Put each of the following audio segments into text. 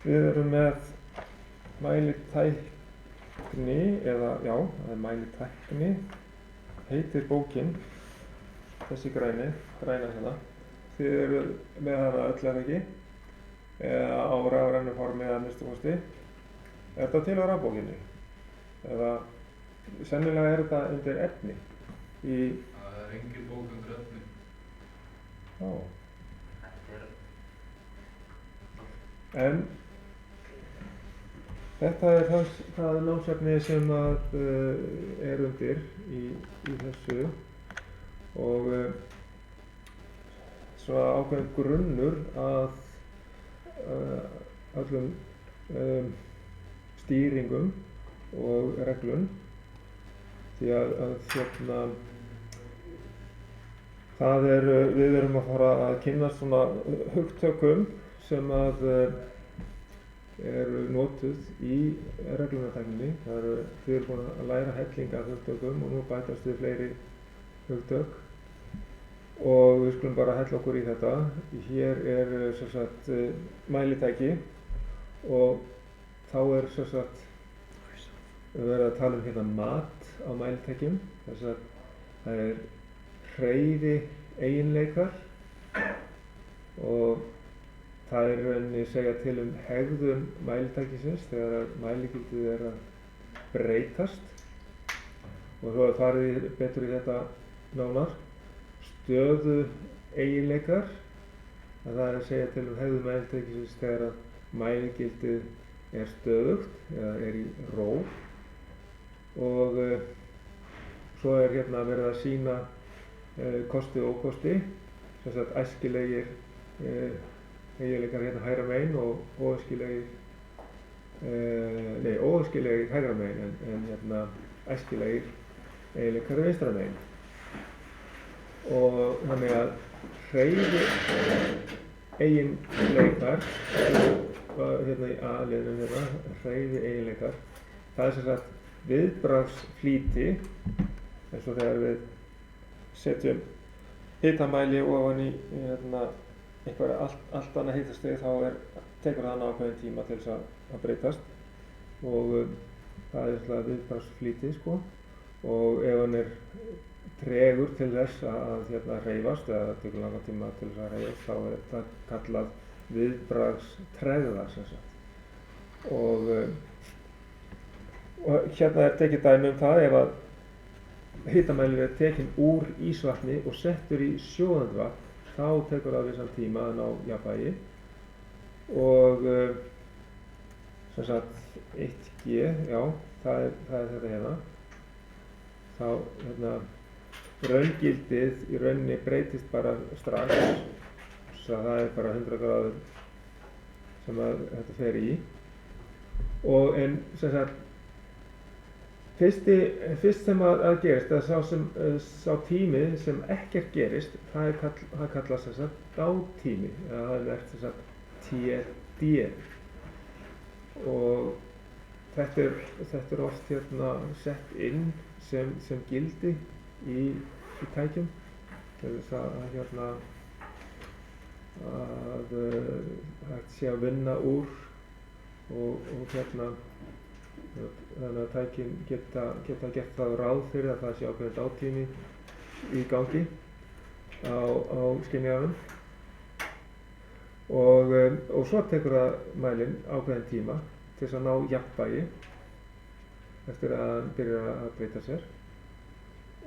Við erum með mælitækni, eða já, það er mælitækni, heitir bókin, þessi græna hérna. Þið eru með hana öll eða ekki, eða á rafrænu formi eða minnstu kosti. Er þetta til á rafbókinni? Eða sennilega er þetta undir efni í... Það er engin bók undir efni. Já. En þetta er það námsefni sem er undir í þessu og svona ákveðin grunnur að öllum stýringum og reglum því að við erum að fara að kynnast svona hugtökum sem eru notuð í reglunartækninni. Þið eru búin að læra helling af hugtökum og nú bætast við fleiri hugtök og við skulum bara hella okkur í þetta. Hér er sem sagt mælitæki og þá er sem sagt verið að tala um hérna mat á mælitækjum. Þess að það er hreyfi eiginleikar og það er rauninni segja til hegðun mælitækisins þegar mæligildið er að breytast og svo farið betur í þetta nánar. Stöðu eiginleikar, það er að segja til hegðun mælitækisins þegar mæligildið er stöðugt eða er í ró og svo er hérna verið að sýna kosti og ókosti, sem sagt æskilegir eiginleikar hérna hægra megin og óæskilegir hægra megin en hérna æskilegir eiginleikar vinstra megin. Og þannig að hreyfi eiginleikar, hérna í A-liðnum hérna, hreyfi eiginleikar, það er sem sagt viðbragðsflýti, eins og þegar við setjum hitamæli ofan í hérna einhverja allt annað hitastig þá tekur það ákveðinn tíma til þess að breytast og það er svona viðbragðsflýti sko og ef hann er tregur til þess að hreyfast eða tekur langan tíma til þess að hreyfast þá er það kallað viðbragðstregða sem sagt og hérna er tekið dæmi um það ef að hitamælir er tekinn úr ísvatni og settur í sjóðandi vatn þá tekur það vissan tíma að ná jafnvægi og sem sagt 1G, já, það er þetta hérna þá hérna raungildið í rauninni breytist bara strax svo að það er bara 100 gráður sem þetta fer í og en sem sagt fyrst sem að gerist, eða sá tími sem ekkert gerist, það kallast sem sagt dátími, eða það er verið sem sagt TD. Og þetta er oft hérna sett inn sem gildi í tækjum, til þess að hérna að hægt sé að vinna úr og hérna þannig að tækin geta gert það ráð fyrir að það sé ákveðinn dátími í gangi á skynjaranum og svo tekur það mælinn ákveðinn tíma til þess að ná jafnvægi eftir að hann byrjar að breyta sér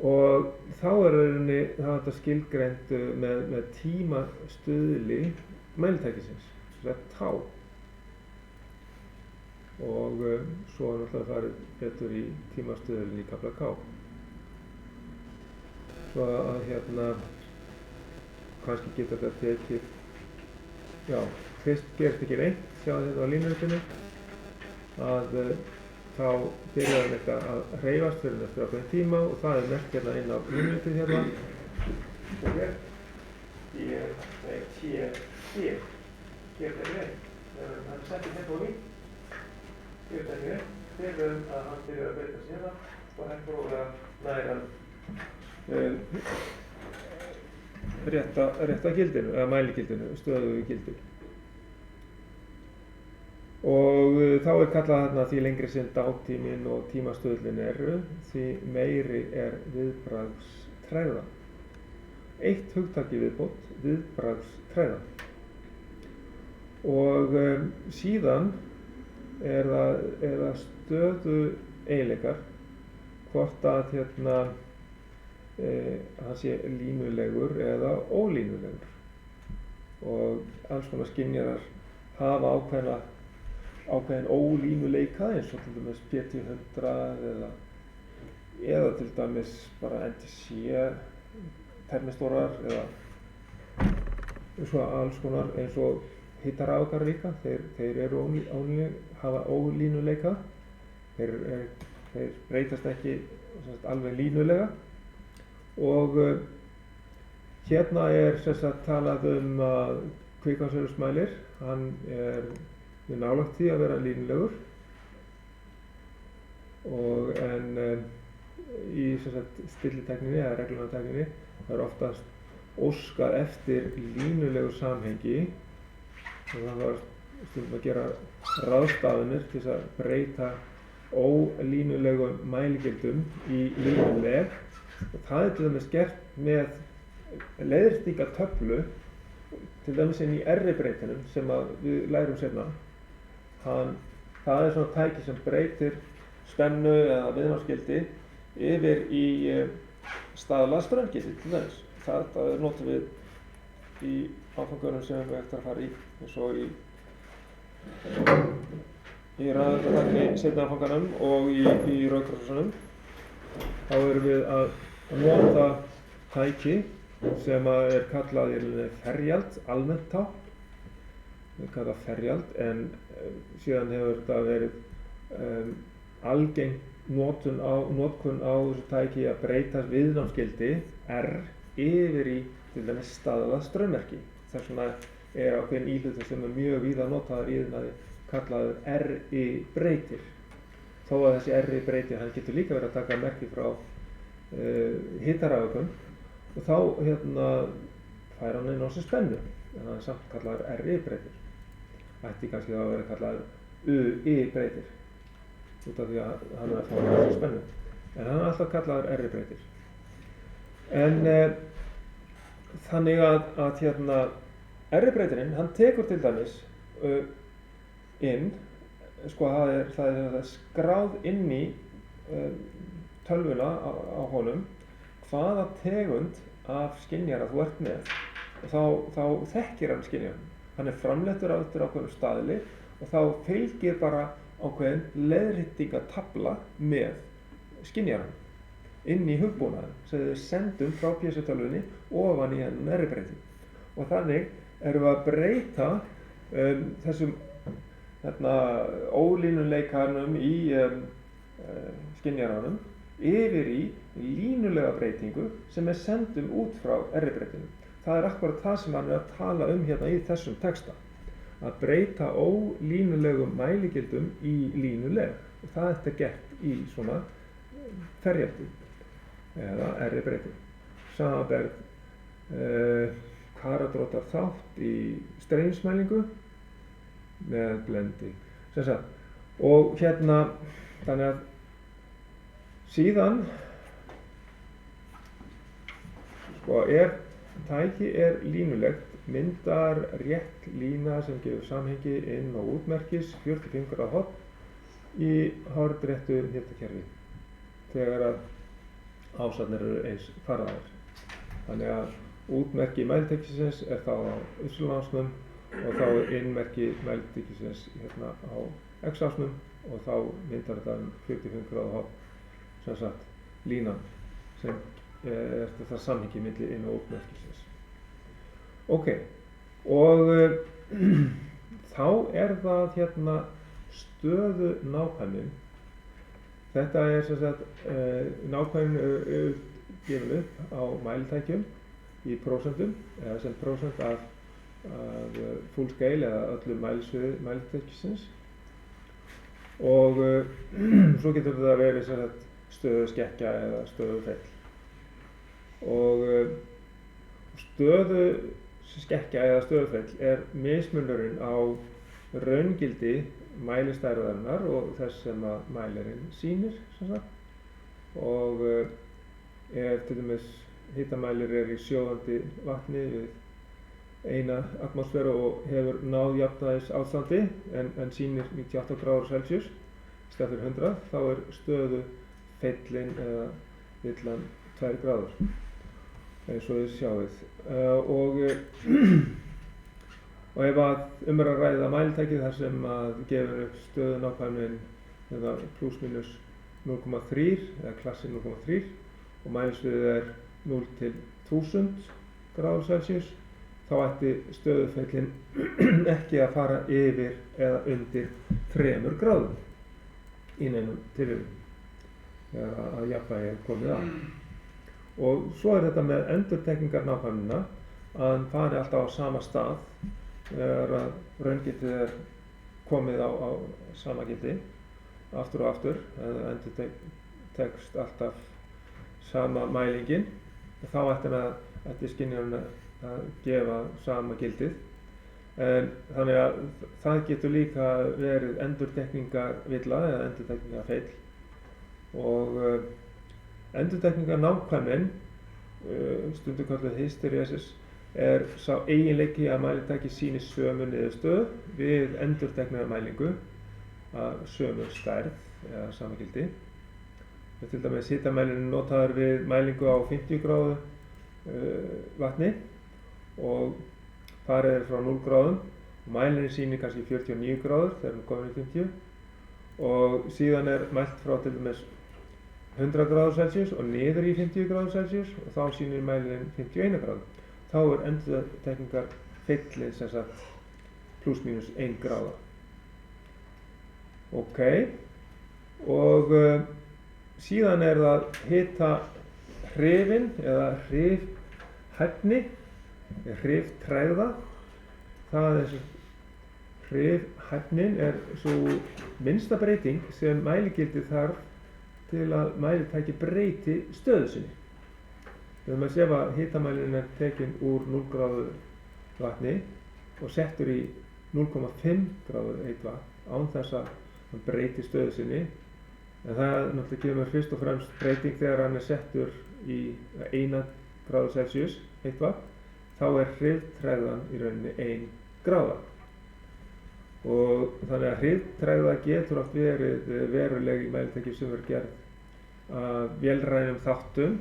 og þá er rauninni þetta skilgreint með tímastuðli mælitækisins, sem er tá og svo er náttúrulega farið betur í tímastuðlinn í kafla K. Svo að hérna kannski geta þetta tekið, já, fyrst gerist ekki neitt, sjá þetta á línurutinu, að þá byrjar hann eitthvað að hreyfast fyrir eftir ákveðinn tíma og það er merkt hérna inn á línurutinu hérna. Og hér, hér er neitt, hann er settið hérna á lín. Hér er neitt, þegar hann byrjar að breyta sér hérna og hann prófið að næra rétta gildinu, eða mæligildinu, stöðugu gildinu. Og þá er kallað þarna því lengri sem dagtíminn og tímastöðlin eru, því meiri er viðbragðstregða. Eitt hugtak í viðbót, viðbragðstregða. Og síðan er það stöðu eiginleikar, hvort að hann sé línulegur eða ólínulegur. Og alls konar skynjarar hafa ákveðin ólínuleika eins og til dæmis PT100 eða til dæmis bara NTC termistórar eða svo alls konar eins og hitarafgar líka, þeir eru hafa ólínuleika, þeir breytast ekki alveg línulega og hérna er talað að kvikasilfursmælir, hann er nálægt því að vera línulegur en í stillitækninni eða reglunartækninni er oftast óskað eftir línulegu samhengi og það var stundum að gera ráðstafanir til að breyta ólínulegum mæligildum í línuleg og það er til dæmis gert með leiðréttingartöflu til dæmis inn í R-breytinum sem við lærum seinna. Það er svona tæki sem breytir spennu eða viðnámsgildi yfir í staðlað straumgildi til dæmis. Það notum við í áfangunum sem við eftir að fara í eins og í rafeindatækni seinna áfanganum og í rauðkrossunum. Þá erum við að nota tæki sem er kallað ferjald, almennt tákn. Það er kallað ferjald en síðan hefur þetta verið algeng notkun á þessu tæki að breyta viðnámsgildi R yfir í til dæmis staðlað straummerki. Þess vegna er ákveðin íhlutur sem er mjög víða notaður í iðnaði kallaður RI-breytir. Þó að þessi RI-breytir hann getur líka verið að taka merki frá hitarafökum og þá fær hann inn á sig spennu en hann er samt kallaður RI-breytir. Ætti kannski þá að vera kallaður UI-breytir út af því að hann er að fá inn á sig spennu. En hann er alltaf kallaður RI-breytir. En þannig að RI-breytirinn, hann tekur til dæmis inn, það er skráð inn í tölvuna á honum hvaða tegund af skynjara þú ert með og þá þekkir hann skynjarann. Hann er framleiddur eftir ákveðnum staðli og þá fylgir bara ákveðin leiðréttingatafla með skynjarann inn í hugbúnaðinn sem við sendum frá PC-tölvunni ofan í hennan RI-breyti. Og þannig erum við að breyta þessum ólínuleikanum í skynjaranum yfir í línulega breytingu sem er sendum út frá RI-breytinu. Það er akkúrat það sem hann er að tala hérna í þessum texta. Að breyta ólínulegum mæligildum í línuleg. Og það er þetta gert í svona ferjaldi eða RI-breyti. Samanberð karadrótar þátt í streymismælingu með blendi. Og þannig að síðan ef tæki er línulegt, myndar rétt lína sem gefur samhengi inn og útmerkis 45 gráða horn í hornréttu hitakerfi þegar að ásarnir eru eins faraðar. Þannig að útmerki mælitækisins er þá á y-ásnum og þá er innmerki mælitækisins á x-ásnum og þá myndar þetta 45 gráða horn, sem sagt línan sem er þetta samhengi milli inn- og útmerkisins. Ok, og þá er það stöðu nákvæmnin. Þetta er sem sagt nákvæmnin gefin upp á mælitækjum í prósentum eða sem prósent af full scale eða öllu mælisviði mælitækisins og svo getur þetta verið sem sagt stöðuskekkja eða stöðufell. Og stöðuskekkja eða stöðufell er mismunurinn á raungildi mælistærðarinnar og þess sem að mælirinn sýnir sem sagt. Og ef til dæmis hitamælir í sjóðandi vatni við 1 atmosféru og hefur náð jafnvægis ástandi en sýnir 98 gráður Celsius í stað fyrir 100, þá stöðu feillin eða villan 2 gráður eins og þið sjáið. Og ef að að ræða mælitæki þar sem að gefur upp stöðu nákvæmnin eða pluss mínus 0,3 eða klassi 0,3 og mælisviðið 0 til 1000 gráður Celsius, þá ætti stöðufeillin ekki að fara yfir eða undir 3 gráðum í neinum tilvikum þegar að jafnvægi komið að. Og svo þetta með endurtekningar nákvæmnina að hann fari alltaf á sama stað þegar að raungildið komið á sama gildi aftur og aftur, eða endurtekst alltaf sama mælingin, þá ætti skynjarinn að gefa sama gildið. En þannig að það getur líka verið endurtekningarvilla eða endurtekningarfeill. Og endurtekningarnákvæmnin, stundum kallað hysteresis, sá eiginleiki að mælitæki sýni sömu niðurstöðu við endurtekningarmælingu að sömu stærð eða sama gildi. Til dæmis hitamælirinn notaður við mælingu á 50 gráðu vatni og farið frá 0 gráðum og mælirinn sýnir kannski 49 gráður þegar hann komin í 50 og síðan mælt frá til dæmis 100 gráður Celsius og niður í 50 gráður Celsius og þá sýnir mælirinn 51 gráður. Þá endurtekningarfeillið sem sagt pluss mínus 1 gráða. Ok, og síðan það hitahrifin eða hrifhæfni, hriftrægða. Hrifhæfnin sú minnsta breyting sem mæligildið þarf til að mælitæki breyti stöðu sinni. Við höfum að sé að hitamælirinn tekinn úr 0 gráðu vatni og settur í 0,5 gráður heitt vatn án þess að hann breyti stöðu sinni. En það náttúrulega kemur fyrst og fremst breyting þegar hann settur í 1 gráðu Celsius heitt vatn, þá hriftrægðan í rauninni 1 gráða. Og þannig að hriftrægða getur oft verið veruleg í mælitæki sem gerð af vélrænum þáttum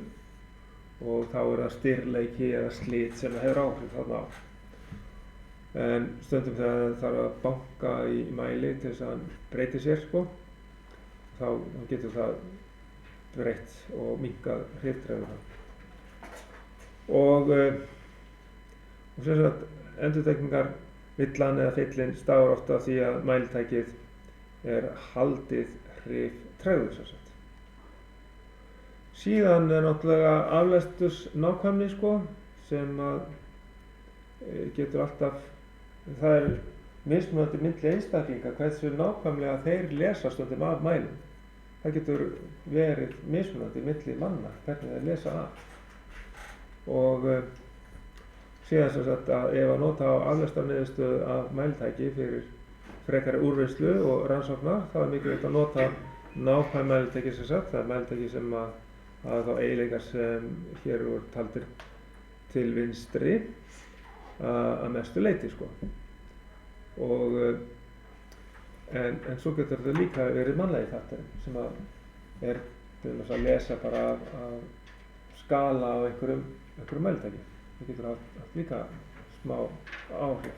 og þá það stirðleiki eða slit sem hefur áhrif þarna á. En stundum þegar það þarf að banka í mæli til þess að hann breyti sér þá getur það breytt og minnkað hriftrægðina. Og sem sagt endurtekningarvillan eða feillin stafar oft af því að mælitækið haldið hriftrægðu sem sagt. Síðan náttúrulega aflestursnákvæmni sem að getur alltaf, það mismunandi milli einstaklinga hversu nákvæmlega þeir lesa stundum af mælum. Það getur verið mismunandi milli manna hvernig þeir lesa af. Og síðan sem sagt að ef að nota á aflestarniðurstöðu af mælitæki fyrir frekari úrvinnslu og rannsóknar, þá mikilvægt að nota nákvæm mælitæki sem sagt. Það mælitæki sem að þá eiginleikar sem hér voru taldir til vinstri að mestu leyti og en svo getur þetta líka verið mannlegi þátturinn sem að til þess að lesa bara af skala á einhverju mælitæki. Það getur haft líka smá áhrif.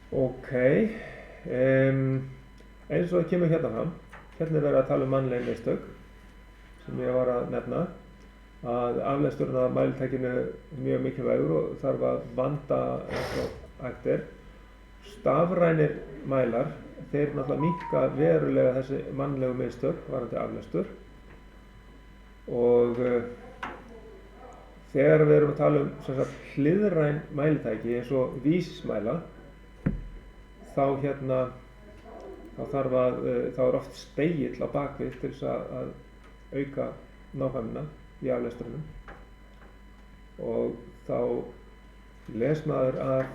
Ok, eins og það kemur hérna fram, hérna verið að tala mannleg mistök sem ég var að nefna, að aflesturinn af mælitækinu mjög mikilvægur og þarf að vanda eins og hægt Stafrænir mælar, þeir náttúrulega minnka verulega þessi mannlegu mistök varðandi aflestur og þegar við erum að tala hliðræn mælitæki eins og vísismæla, þá þá oft spegill á bakvið til þess að auka nákvæmnina í aflestrinum og þá les maður af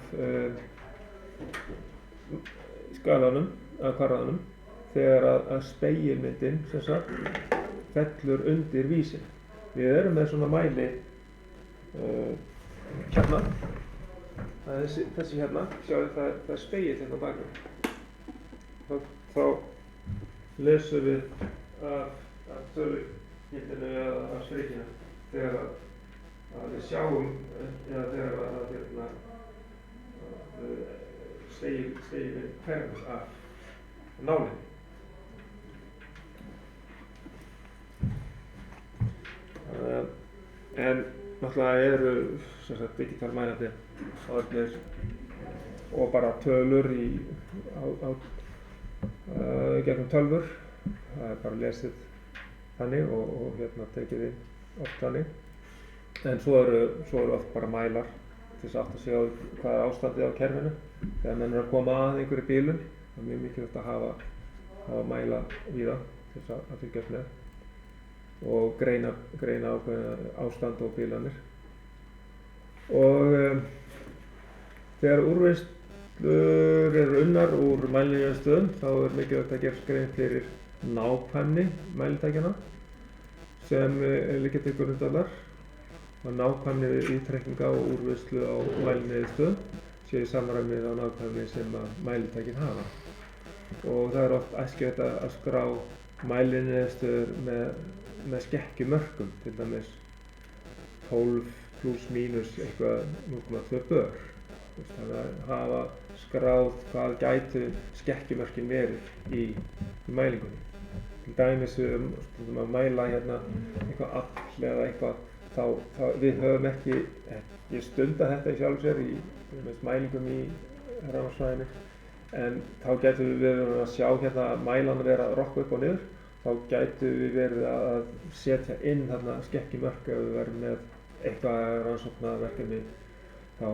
skalanum, af kvarðanum, þegar að spegilmyndin sem sagt fellur undir vísinn. Við erum með svona mæli hérna, það er þessi hérna, sjáðu það er spegill hérna á bakgrunn. Þá lesum við af tölugildinu eða af strikinu þegar að við sjáum eða þegar að spegillinn hverfur af nálinni. En náttúrulega eru sem sagt digitalmælandi orðnir og bara tölur gegnum tölvur. Það er bara lesið þannig og hérna tekið inn oft þannig. En svo eru oft bara mælar til þess að átta sig á hvað er ástandið á kerfinu. Þegar menn eru að koma að einhverju bílun, það er mjög mikilvægt að hafa mæla víða til þess að fylgjast með og greina ákveðna ástand og bílanir. Og þegar úrvinnslur eru unnar úr mæliniðurstöðum þá er mikilvægt að gera grein fyrir nákvæmni mælitækjanna sem liggja til grundvallar og nákvæmni við ítrekninga og úrvinnslu á mæliniðurstöðum sé í samræmi við nákvæmni sem að mælitækin hafa. Og það er oft æskilegt að skrá mæliniðurstöður með skekkjumörkum, til dæmis 12 plus mínus eitthvað 0,2 bör. Þannig að hafa skráð hvað gætu skekkjumörkin verið í mælingunni. Til dæmis við að mæla hérna eitthvað afl eða eitthvað, þá við höfum ekki stundað þetta í sjálfu sér í mælingum í rafmagnsfræðinni, en þá gætum við verið að sjá hérna mælan vera að rokka upp og niður. Þá gætu við verið að setja inn þarna skekkjumörk ef við verðum með eitthvað rannsóknarverkefni þá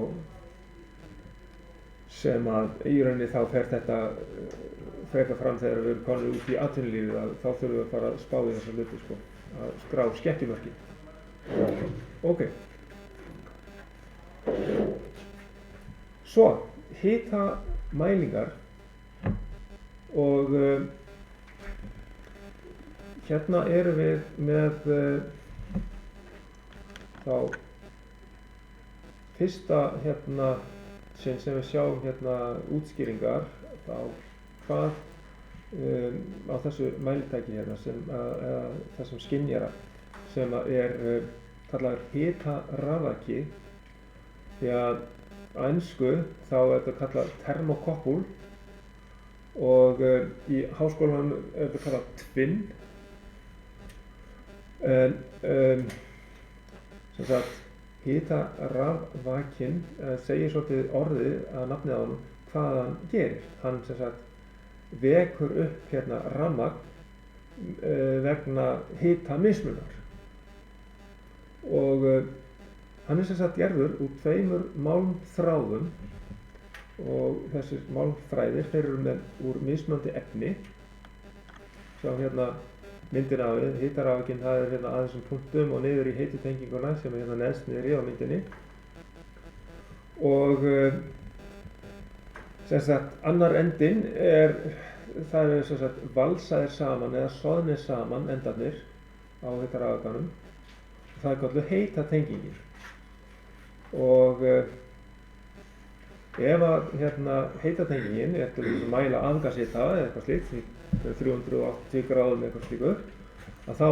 sem að í rauninni þá fer þetta fram þegar við erum komin út í atvinnulífið, að þá þurfum við að fara að spá í þessa hluti sko, að skrá skekkjumörkin. Ok. Svo, hitamælingar og hérna erum við með þá fyrsta hérna sem við sjáum hérna útskýringar á hvað á þessu mælitæki hérna eða þessum skynjara sem er kallaður hitarafaki, því að á ensku þá er þetta kallað thermocouple og í háskólanum er þetta kallað twin. Sem sagt, hitarafvakinn segir svolítið orðið að nafnið á honum hvað hann gerir. Hann sem sagt vekur upp hérna rafmagn vegna hitamismunar og hann er sem sagt gerður úr tveimur málmþráðum og þessir málmþræðir eru með úr mismunandi efni. Sjá hérna myndina af við, hitarafvakinn, það er hérna að þessum punktum og niður í heitutenginguna sem er hérna neðst niðri á myndinni. Og sem sagt annar endinn það er sem sagt valsaðir saman eða soðnir saman endarnir á hitarafvakanum. Það er kallað heitatengingin. Og ef að hérna heitatengingin er til að mæla afgashita eða eitthvað slíkt, 380 gráðum eitthvað slíkur, að þá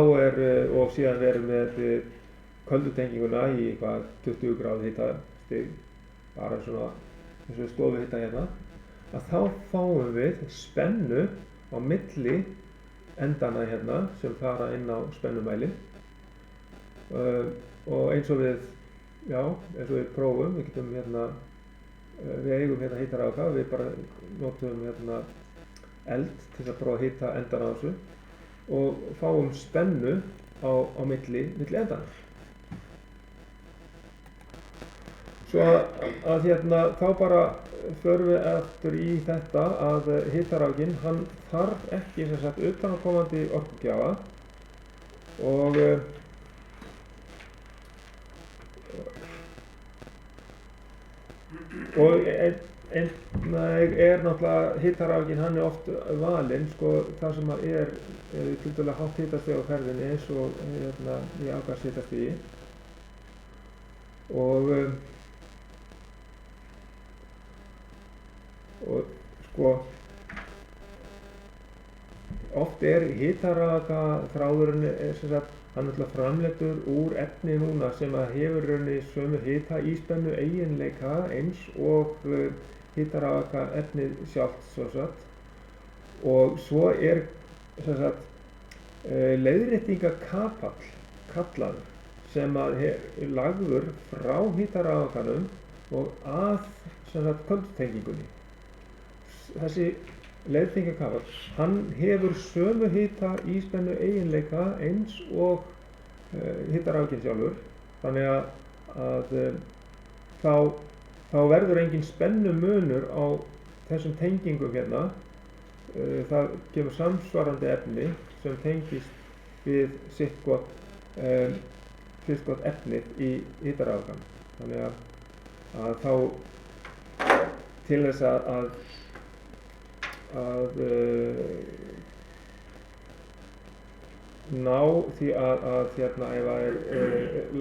og síðan verið með köldutenginguna í eitthvað 20 gráð hitastig, bara svona eins og stofuhita hérna, að þá fáum við spennu á milli endana hérna sem fara inn á spennumælinn og eins og við prófum, við getum hérna við eigum hérna hitarafvaka, við bara notum hérna eld til að prófa að hita endana á þessu og fáum spennu á milli endana. Svo að hérna þá bara förum við aftur í þetta að hitarafvakinn, hann þarf ekki sem sagt utanaðkomandi orkugjafa og og einnig náttúrulega hitarafginn, hann oft valinn sko þar sem að tiltölulega hátt hitastig á ferðinni eins og í afgashitasstigi og sko oft hitarafga þráðurinn sem sagt hann náttúrulega framleiddur úr efni núna sem að hefur rauninni sömu hitaíspennu eiginleika eins og hitarafga efnið sjálft sem sagt og svo sem sagt leiðréttingakapall kallaður sem að lagður frá hitarafganum og að sem sagt köldutengingunni. Þessi leiðréttingakapall, hann hefur sömu hitaíspennu eiginleika eins og hitarafginn sjálfur, þannig að þá verður engin spennumunur á þessum tengingum hérna. Það kemur samsvarandi efni sem tengist við sitt gott efnið í hitarafgan. Þannig að þá til þess að ná því að ef það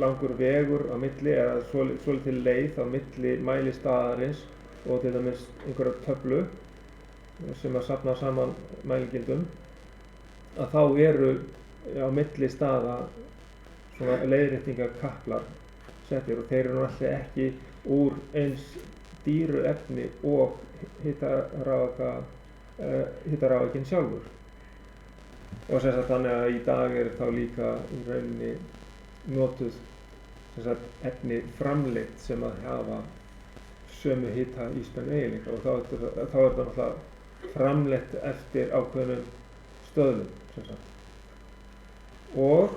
langur vegur á milli eða svolítil leið á milli mælistaðarins og til dæmis einhverja töflu sem að safna saman mælingindum að þá á milli staða svona leiðréttingakaplar settir og þeir eru alltaf ekki úr eins dýru efni og hitarafginn sjálfur. Og sem sagt þannig að í dag þá líka í rauninni notuð sem sagt efni framleitt sem að hafa sömu hitaíspennu eiginleika og þá er það náttúrulega framleitt eftir ákveðnum stöðlum sem sagt. Og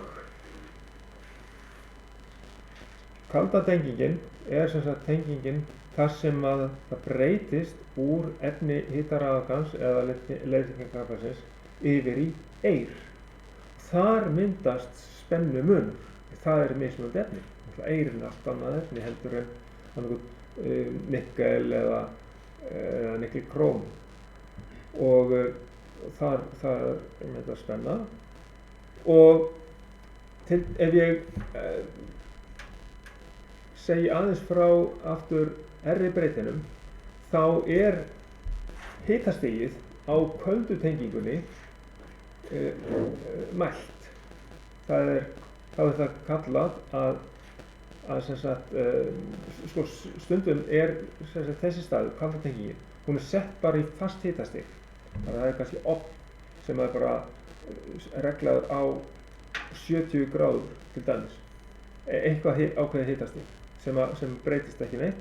kalda tengingin sem sagt tengingin þar sem að það breytist úr efni hitarafgans eða leiðréttingakapalsins yfir í eir. Þar myndast spennumunur. Það mismunandi efni. Eirinn allt annað efni heldur en nikkel eða nikkelkróm. Og þar myndast spenna. Og ef ég segi aðeins frá aftur R-breytinum, þá hitastigið á köldu tengingunni mælt. Þá er það kallað að sem sagt, sko stundum sem sagt þessi staður, kalda tengingin, hún sett bara í fast hitastig. Þannig að það kannski ofn sem er bara reglaður á 70 gráður til dæmis. Eitthvað ákveðið hitastig sem breytist ekki neitt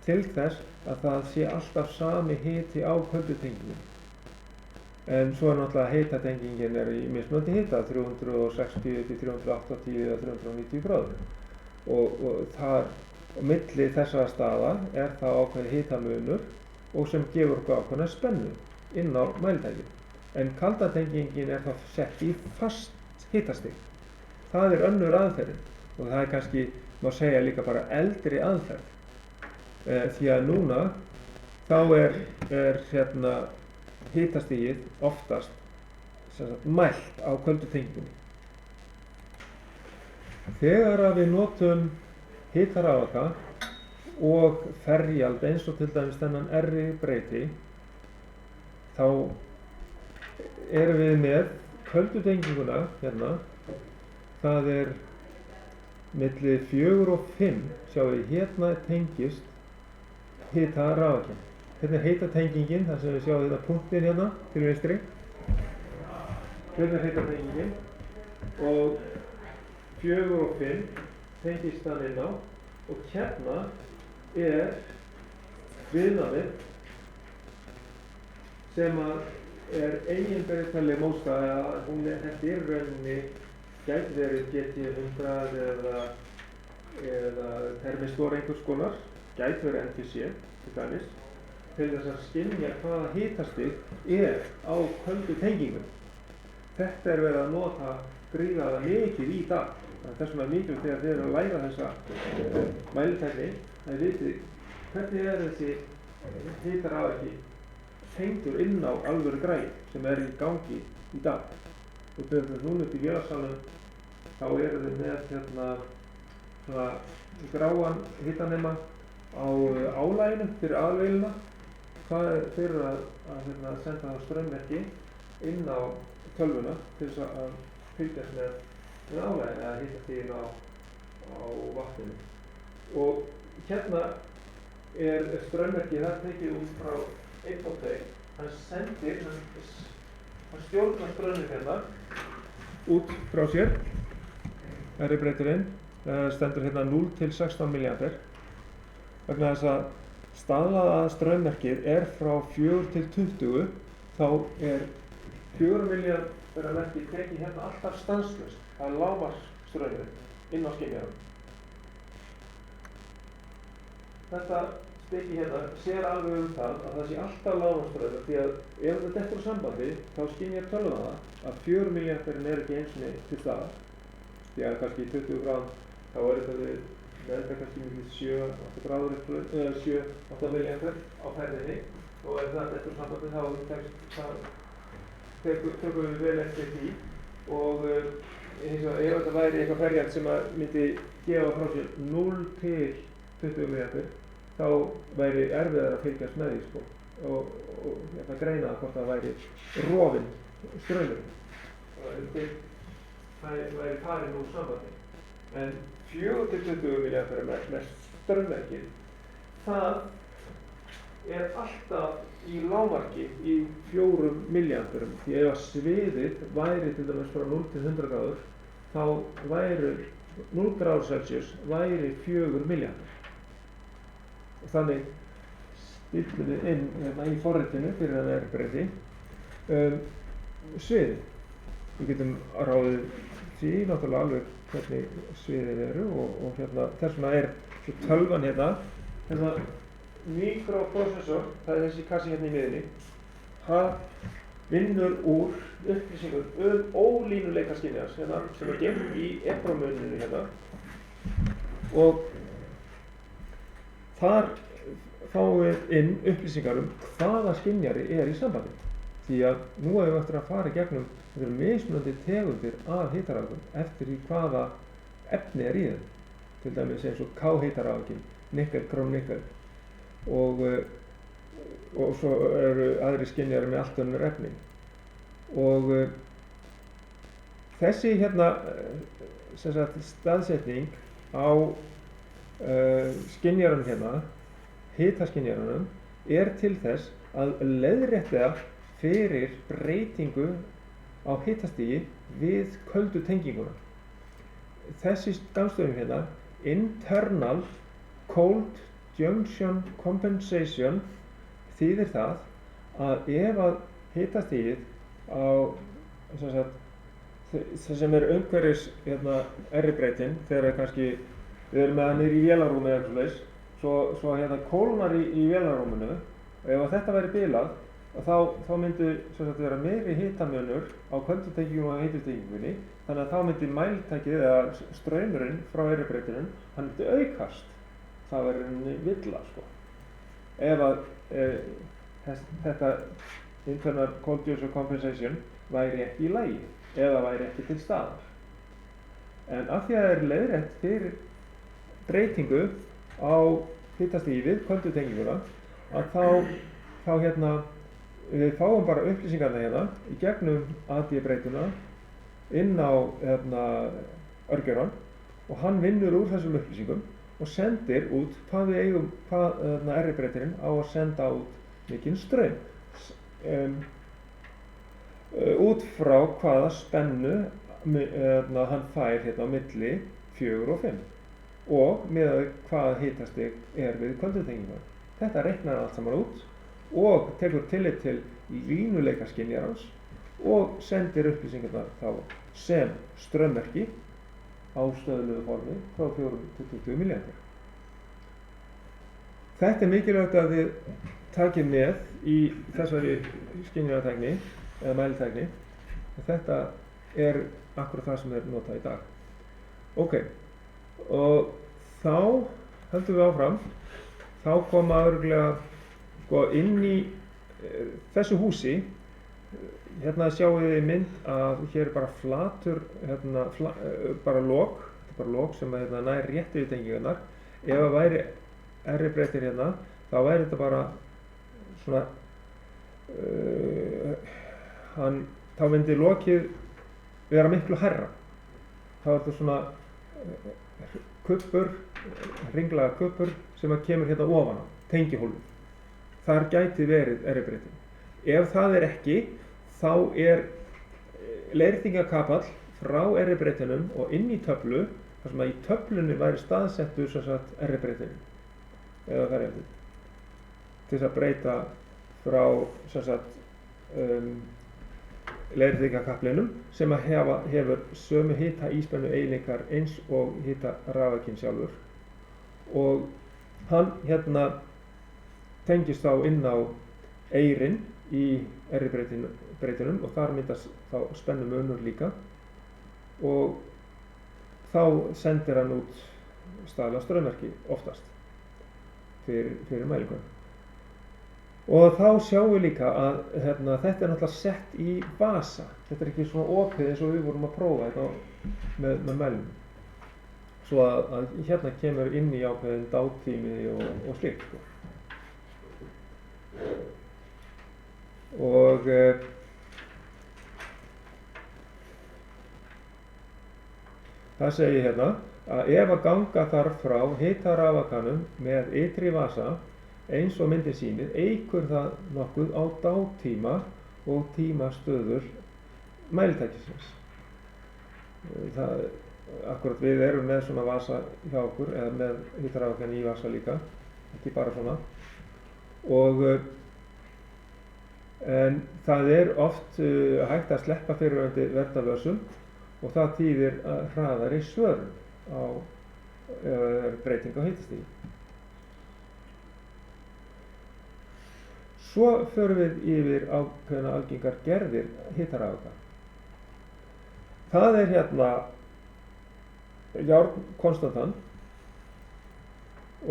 til þess að það sé alltaf sami hiti á köldu tengingunni. En svo náttúrulega hitatengingin í mismunandi hita, 360 til 380 eða 390 gráður. Og þar á milli þessara staða það ákveðið hitamunur og sem gefur okkur ákveðna spennu inn á mælitækið. En kalda tengingin þá sett í fast hitastig. Það önnur aðferðin og það kannski, má segja líka bara eldri aðferð. Því að núna þá hitastigið oftast sem sagt mælt á köldu tengingunni. Þegar að við notum hitarafga og ferjald eins og til dæmis þennan R-breyti, þá erum við með köldu tenginguna hérna. Það milli 4 og 5, sjáum við hérna tengist hitarafginn. Hérna hitatengingin, þar sem við sjáum þetta punktinn hérna til vinstri. Hérna hitatengingin og 4 og 5 tengist þann inn á og hérna viðnamið sem eiginbreytanleg mótstaða eða þetta rauninni gæti verið GT100 eða termistor einhvers konar, gæti verið NTC til dæmis, til þess að skynja hvaða hitastig á köldu tengingunni. Þetta verið að nota gríðarlega mikið í dag. Þess vegna mikilvægt þegar þið að læra þessa mælitækni að þið vitið hvernig þessi hitarafurki tengdur inn á alvöru græði sem í gangi í dag. Og þegar núna upp í vélarsalnum þá eru þið með svona gráan hitanema á álaginu fyrir aðalveiluna. Það fyrir að senda það straummerki inn á tölvuna til þess að fylgjast með álaginu eða hitastiginu á vatninu. Og hérna straummerkið, það tekið út frá 1 og 2. Hann stjórnar strauminn hérna út frá sér. R-breytirinn stendur hérna 0 til 16 milliampere. Vegna þess að staðlaða straummerkið frá 4 til 20, þá 4 milliampere merkið tekið hérna alltaf stanslaust. Það lágmarksstraumur inn á skynjarann. Þetta stykki hérna sér alveg það að það sé alltaf lágmarksstraumur, því að ef þetta dettur á sambandi þá skynjar tölvan það að 4 milliampere ekki einu sinni til staðar. Því að kannski í 20 gráðum þá þetta með kannski mikið 7-8 gráður, 7-8 milliampere á ferðinni, og ef það dettur á sambandi þá tökum við vel eftir því. Og ef þetta væri eitthvað ferjant sem myndi gefa frá sér 0 til 20 milliampere, þá væri erfiðar að fylgjast með því, sko. Og greina hvort það væri rofinn straumurinn. Það væri farinn úr sambandi. En 4 til 20 milliampere með straummerkið, það alltaf í lágmarki í 4 milliamperum. Því ef að sviðið væri til dæmis frá 0 til 100 gráður, þá væri 0 gráður Celsius væri 4 milliampere. Og þannig stillum við inn hérna í forritinu fyrir að R-breyti sviðið. Við getum ráðið því náttúrulega alveg hvernig sviðið eru og hérna þess vegna svo tölvan hérna mikroprocessor, það þessi kassi hérna í miðjunni, það vinnur úr upplýsingum ólínuleika skynjarans hérna, sem geymt í EPROM-muninu hérna, og þar fáum við inn upplýsingar hvaða skynjari í sambandi. Því að nú hefur við eftir að fara í gegnum mismunandi tegundir af hitarafurkum eftir í hvaða efni í þeim. Til dæmis eins og K-hitarafurkin, nikkel, króm, nikkel. Og svo eru aðri skynjari með allt önnur efni. Og þessi hérna staðsetning á skynjaranum hérna, hitaskynjaranum, til þess að leiðrétta fyrir breytingu á hitastigi við köldu tenginguna. Þessi skammstöfun hérna, internal cold junction compensation, þýðir það að ef að hitastigið á sem umhverfis R-breytin, þegar kannski við erum með það niður í vélarrúmi eða eitthvað svoleiðis, svo kólnar í vélarrúminu, og ef þetta væri bilað, þá myndi vera meiri hitamunur á köldutengingunni og heitutengingunni, þannig að þá myndi mæltækið eða straumurinn frá R-breytinum, hann myndi aukast. Það væri villa, sko. Ef að þetta internal cold junction compensation væri ekki í lagi, eða væri ekki til staðar. En af því að það leiðrétt fyrir breytingu á hitastigi við köldutenginguna, að þá við fáum bara upplýsingarna hérna í gegnum AD-breytuna inn á örgjurann, og hann vinnur úr þessum upplýsingum og sendir út hvað R-breytirinn á að senda út mikinn straum út frá hvaða spennu hann fær hérna á milli 4 og 5 og með hvaða hitastig við köldutenginguna. Þetta reiknar allt saman út og tekur tillit til línuleika skynjarans og sendir upplýsingarnar þá sem straummerki á stöðluðu formi frá 4 til 20 milliampere. Þetta mikilvægt að þið takið með í þessari skynjaratækni eða mælitækni, og þetta akkurat það sem notað í dag. Ok, og þá höldum við áfram. þá koma örugglega sko inn í þessu húsi, hérna sjáum við mynd að hér er bara flatur, hérna, bara lok sem hérna nær rétt yfir tengingarnar. Ef það væri R-breytir hérna, þá væri þetta bara svona, þá myndi lokið vera miklu hærra. Þá er þetta svona kubbur, hringlaga kubbur sem að kemur hérna ofan á, tengihólfið. Þar gæti verið R-breytin. Ef það er ekki, þá er leirþingakapall frá R-breytinum og inn í töflu, þar sem að í töflunni væri staðsettur sem sagt R-breytinum, eða ferjandi, til þess að breyta frá sem sagt leirþingakaplinum sem að hefur sömu hita íspennu eiginleikar eins og hita rafakinn sjálfur, og hann hérna tengist þá inn á eirinn í R-breytinum og þar myndast þá spennumunur líka, og þá sendir hann út staðlaða straummerki oftast fyrir mælingunum. Og þá sjáum við líka að þetta er náttúrulega sett í vasa. Þetta er ekki svona opið eins og við vorum að prófa þetta með mælingum. Svo að hérna kemur inn í ákveðin dagtími og slíkt sko. Og það segir hérna að ef að ganga þarf frá hita rafakanum með ytri vasa eins og myndin sýnir, eykur það nokkuð á dagtíma og tímastöður mælitækisins. Akkurat við erum með svona vasa hjá okkur, eða með hita rafakan í vasa líka, ekki bara svona. En það er oft hægt að sleppa fyrrverandi verðavössum og það þýðir hraðari svörun á breyting á hitastigi. Svo förum við yfir ákveðna algengar gerðir hitarafaka. Það er hérna járnkonstantan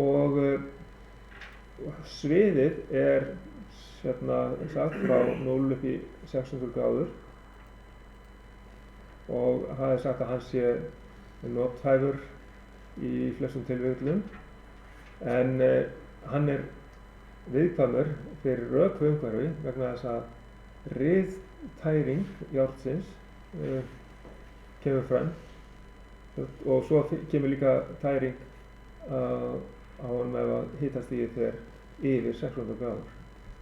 og sviðið er hérna sagt frá 0 upp í 600 gráður og það er sagt að hann sé nothæfur í flestum tilfellum, en hann er viðkvæmur fyrir röku umhverfi vegna þess að ryðtæring járnsins kemur fram og svo kemur líka tæring á honum ef að hitastigið fer yfir 600 gráður.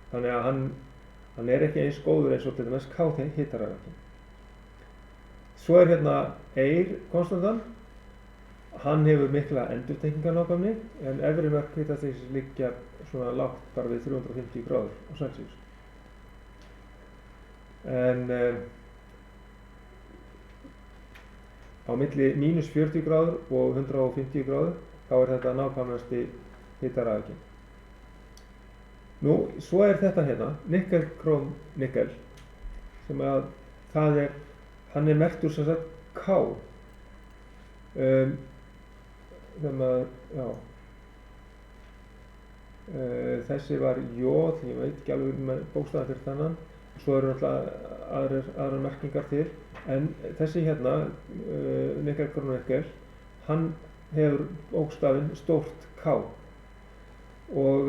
Þannig að hann er ekki eins góður eins og til dæmis hitarafakinn. Svo er hérna eir-konstantan. Hann hefur mikla endurtengingarnákvæmni en efri mörk hitastigsins liggja svona lágt bara við 350 gráður á Celsius. En á milli -40 gráður og 150 gráður þá er þetta nákvæmasti hitarafakinn. Nú, svo er þetta hérna, nikkel-króm-nikkel, sem að hann er merktur sem sagt K. Þessi var jóð, ég veit ekki alveg með bókstafinn fyrir þennan, svo eru náttúrulega aðrar merkingar til, en þessi hérna, nikkel-króm-nikkel, hann hefur bókstafinn stórt K og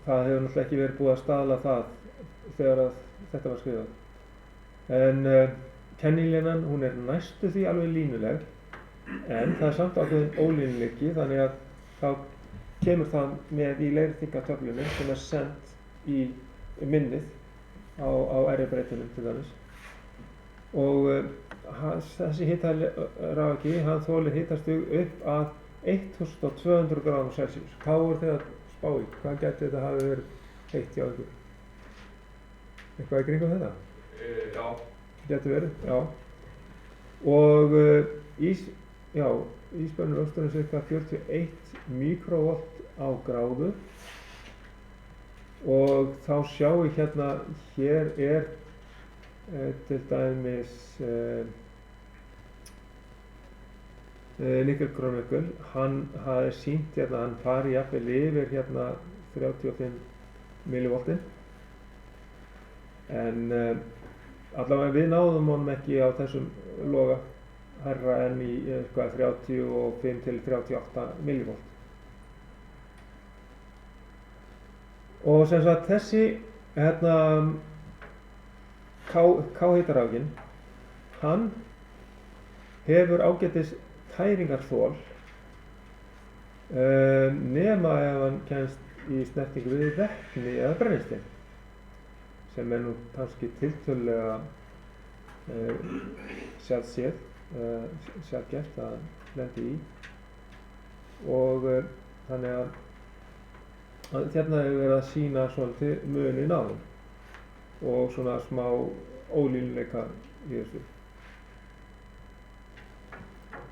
það hefur náttúrulega ekki verið búið að staðla það þegar að þetta var skrifað. En kennilínan, hún er næstu því alveg línuleg, en það er samt ákveðinn ólínuleiki, þannig að þá kemur það með í leirþingatöflunni sem er send í minnið á R-breytinum til dæmis. Og þessi hitarafaki, hann þolir hitastig upp að 1200 gráðum Celsius. Hvað voru þið að spá í? Hvað gæti þetta hafi verið heitt hjá ykkur? Eitthvað í kringum þetta? Já. Gæti verið, já. Og íspennur östurinn cirka 41 mikrovolt á gráðu og þá sjáum við hérna, hér er til dæmis Nickel Chronicle, hann hafði sýnt hérna, hann fari jafnvel yfir hérna 35 millivoltin en allavega við náðum honum ekki á þessum loga hærra en í 35 til 38 millivolt. Og sem sagt þessi hérna K-hitarafginn, hann hefur ágætis tæringarþol nema ef hann kemst í snertingu við vetni eða brennistein sem nú kannski tiltölulega sjaldgæft að lendi í og þannig að hérna hefur verið að sýna svolítið muninn á þeim og svona smá ólínuleika í þessu.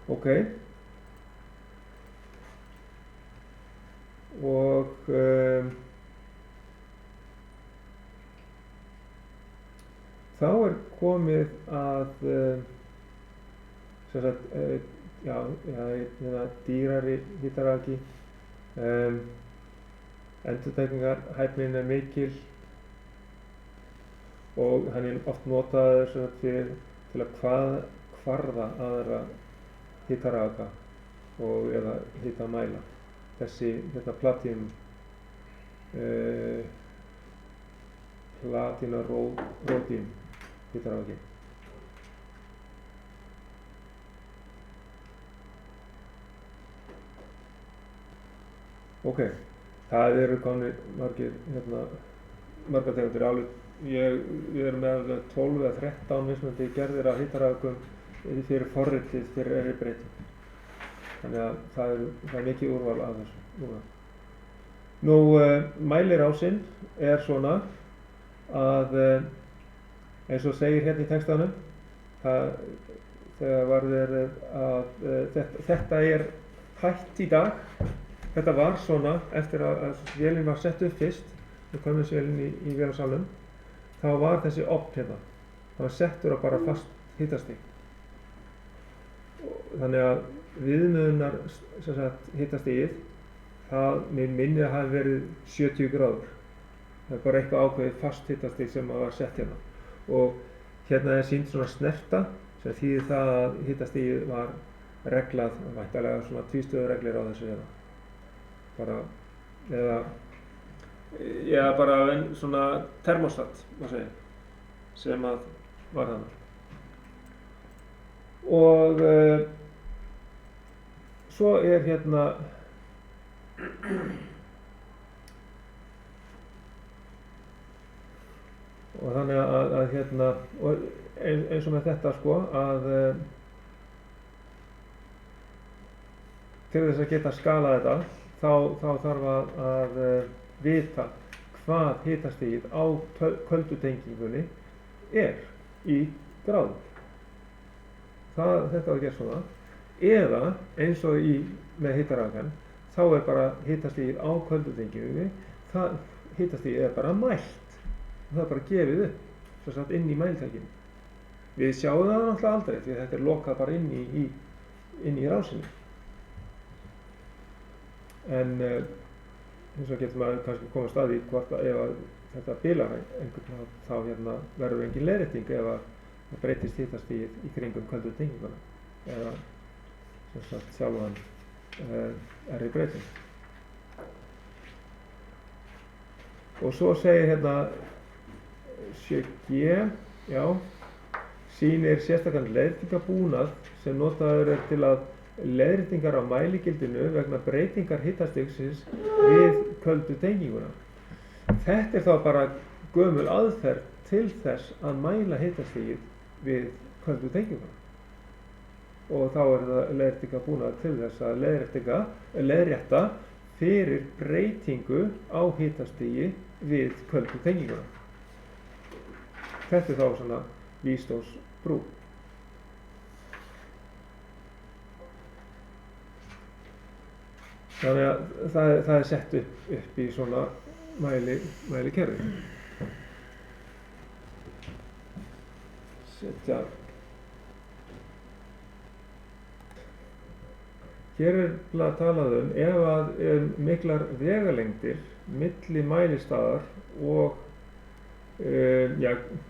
Ok. Og þá komið að sem sagt dýrari hitarafgi. Endurtekingarhæfnin mikil og hann oft notaður til að kvarða aðra hitarafga og eða hitamæla. Þessi platína-ródíum hitarafgi. Ok. Það eru komnir margar tegundir álit. Við erum með 12 eða 13 mismunandi gerðir af hitarafgum fyrir forritið fyrir breyting. Þannig að það er mikið úrval af þessu núna. Mælirásinn er svona að eins og segir hérna í textanum, þegar var verið að þetta er hætt í dag. Þetta var svona eftir að vélinn var sett upp fyrst, með köfnungsvélinn í vélarsalnum, þá var þessi ofn hérna. Það var settur á bara fast hitastig. Þannig að viðmiðunar hitastigið, það mig minnir að hafi verið 70 gráður. Það er bara eitthvað ákveðið fast hitastig sem var sett hérna. Og hérna er sýnt svona snerta, sem þýðir það að hitastigið var reglað, væntanlega svona tvístöðureglir á þessu hérna. Bara svona termostat, má segja, sem að var þarna. Og svo er hérna og þannig að hérna og eins og með þetta sko að til þess að geta skalað þetta þá þarf að vita hvað hitastigið á köldutengingunni er í gráðum. Þetta var gert svona. Eða eins og með hitarafgan, þá er bara hitastigið á köldutengingunni, hitastigið er bara mælt. Það er bara gefið upp, svo sagt inn í mæltækinu. Við sjáum það náttúrulega aldrei því þetta er lokað bara inn í rásinni. En eins og getur maður kannski komast að því hvort að ef þetta bilar einhvern þá verður engin leiðrétting ef að það breytist hitastigið í kringum köldu tenginguna eða sem sagt sjálfan í breyting. Og svo segir hérna G, sýnir sérstakann leiðréttingarbúnað sem notaður er til að leiðréttingar á mæligildinu vegna breytingar hitastigsins við köldu tenginguna. Þetta er þá bara gömul aðferð til þess að mæla hitastigið við köldu tenginguna. Og þá er það leiðréttingarbúnað til þess að leiðrétta fyrir breytingu á hitastigi við köldu tenginguna. Þetta er þá svona vísdómsbrú. Þannig að það er sett upp í svona mælikerfi. hér talað ef að miklar vegalengdir milli mælistaðar og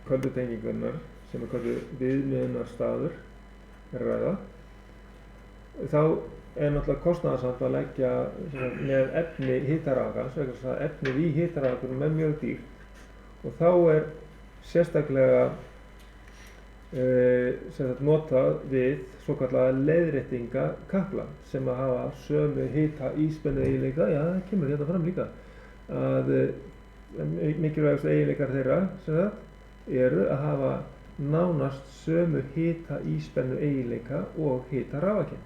köldutengingunnar sem kölluð viðmiðunarstaður ræða, þá náttúrulega kostnaðarsamt að leggja með efni hitarafgans, vegna þess að efnið í hitarafganum mjög dýrt og þá sérstaklega notað við svokallaða leiðréttingakapla sem að hafa sömu hita íspennu eiginleika, það kemur hérna fram líka, að mikilvægustu eiginleikar þeirra eru að hafa nánast sömu hita íspennu eiginleika og hitarafgin.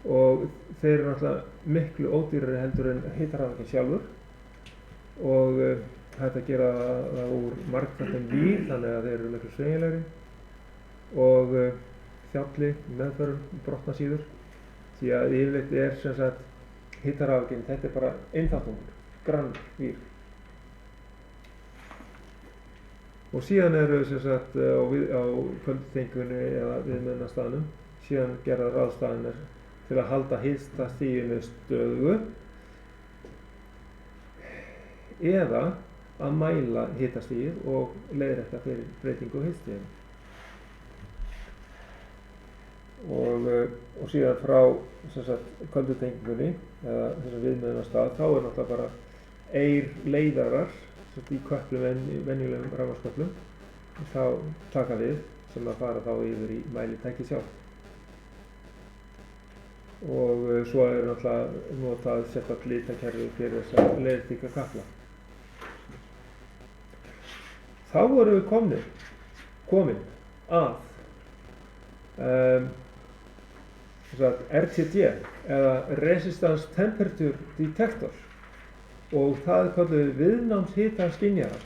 Og þeir eru náttúrulega miklu ódýrari heldur en hitarafgin sjálfur og hægt að gera það úr margföldum vír, þannig að þeir eru miklu sveigjanlegri og þjáll meðförum brotna síður, því að yfirleitt sem sagt hitarafgin, þetta bara einfaltungur, grann vír. Og síðan eru sem sagt á köldutengingunni eða viðmiðunarstaðnum síðan gerðar ráðstafanir til að halda hitastiginu stöðugu eða að mæla hitastigið og leiðrétta fyrir breytingu á hitastiginu. Og síðan frá sem sagt köldutengingunni eða þessum viðmiðunarstað þá náttúrulega bara eirleiðarar í köplum, venjulegum rafmagnsköplum, þá taka við sem að fara þá yfir í mælitækið sjálf. Og svo náttúrulega notað sérstakt litakerfi fyrir þess að leiðrétta kapla. Þá erum við komin að RTD eða Resistance Temperature Detector og það kallað viðnámshitaskynjarar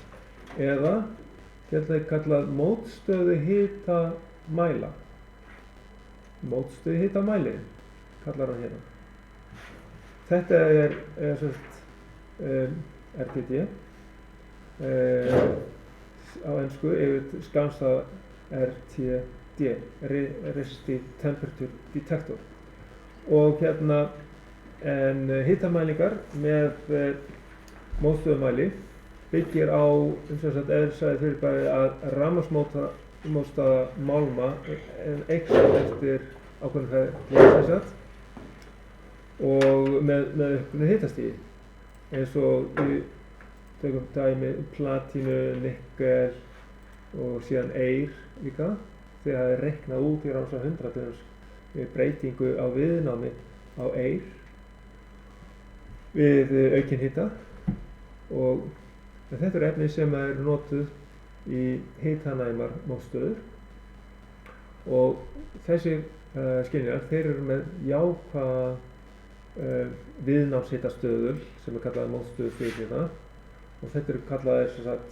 eða kallað mótstöðu hitamæla. Mótstöðu hitamælirinn kallar hann hérna. Þetta er RTD á ensku yfir skammstaf RTD, Resistive Temperature Detector. Og en hitamælingar með mótstöðumæli byggir á eðlisfræði fyrirbæri að rafmagnsmótstaða málma eykst eftir ákveðnum ferli og með auknu hitastigi, eins og við tökum dæmi platínu, nikkel og síðan eir líka, þegar það reiknað út í rámsa 100 breytingu á viðnámi á eir við aukinn hita og þetta eru efni sem eru notuð í hitanæmar mótstöður og þessir skynjarar, þeir eru með jákvæða viðnámshitastöður sem kallaðar mótstöðustöður og þetta eru kallaðir sem sagt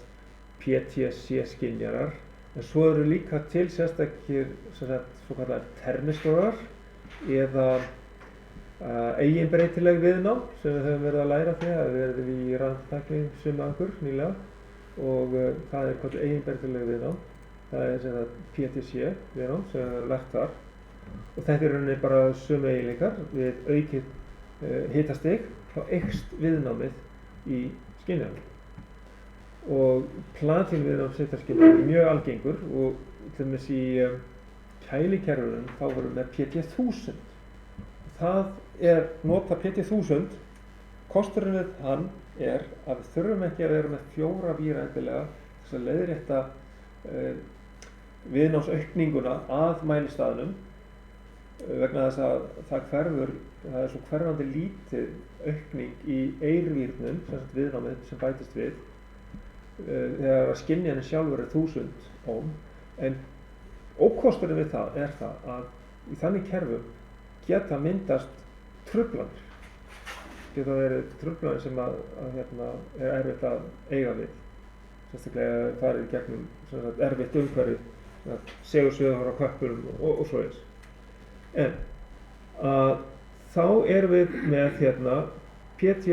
PTC skynjarar, en svo eru líka til sérstakir sem sagt svo kallaðir termistorar eða eiginbreytileg viðnám sem við höfum verið að læra þegar við erum í rannsóknartækni sumakur nýlega og það er kallað eiginbreytileg viðnám. Það er sem sagt PTC viðnám sem við höfum lært þar og þetta er rauninni bara sömu eiginleikar við aukið hitastig, þá eykst viðnámið í skynjaranum. Og platínviðnámshitaskynjar er mjög algengur og til dæmis í kælikerfunum þá vorum við með PT1000. Það nota PT1000, kosturinn við hann er að við þurfum ekki að vera með 4 víra endilega þess að leiðrétta viðnámsaukninguna að mælistaðnum vegna þess að það er svo hverfandi lítið aukning í eirvírnum, sem sagt viðnámið sem bætist við þegar að skynjanin sjálfur er 1000 ohm, en ókosturinn við það er það að í þannig kerfum geta myndast truflanir. Geta verið truflanir sem er erfitt að eiga við. Sérstaklega farið í gegnum erfitt umhverfi, segursviðar á köplum og svoleiðis. En þá erum við með PT,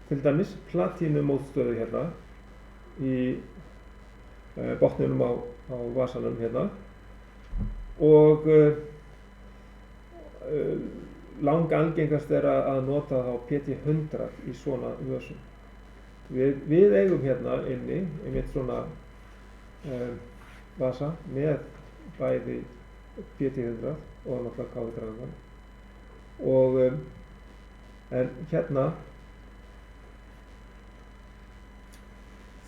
til dæmis platínumótstöðu í botninum á vasanum og langalgengast að nota þá PT100 í svona vösum. Við eigum hérna inni einmitt svona vasa með bæði PT100 og náttúrulega KV300 og en hérna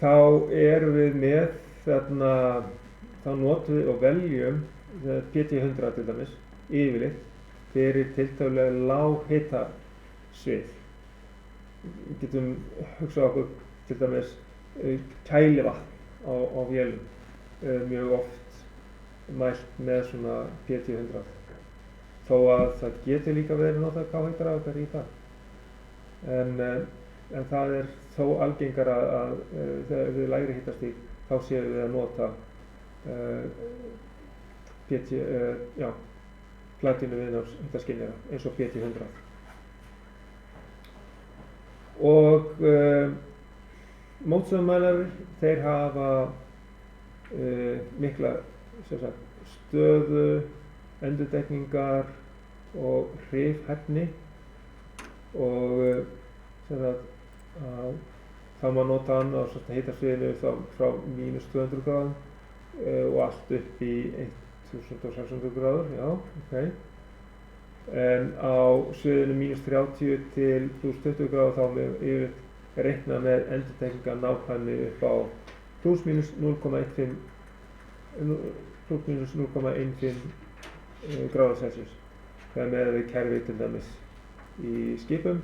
þá erum við með þarna, þá notum við og veljum PT100 til dæmis yfirleitt fyrir tiltölulega lág hitasvið. Við getum hugsað okkur til dæmis kælivatn á vélum mjög oft mælt með svona PT100 þó að það getur líka verið notað KV300 í það. En það þó algengara að þegar við lægri hitastig þá séum við að nota platínu viðnáms hitaskynjara eins og PT100. Og mótstöðumælar þeir hafa mikla stöðu, endurdekningar og hrifhæfni og það má nota hann á hitasviðinu frá -200 gráðum og allt upp í 1600 gráður, já, ok. En á sviðinu -30 til +20 gráður þá við reikna með endurdekninga nákvæmni upp á +-0,15 gráður Celsius. Það með við kerfi til dæmis í skipum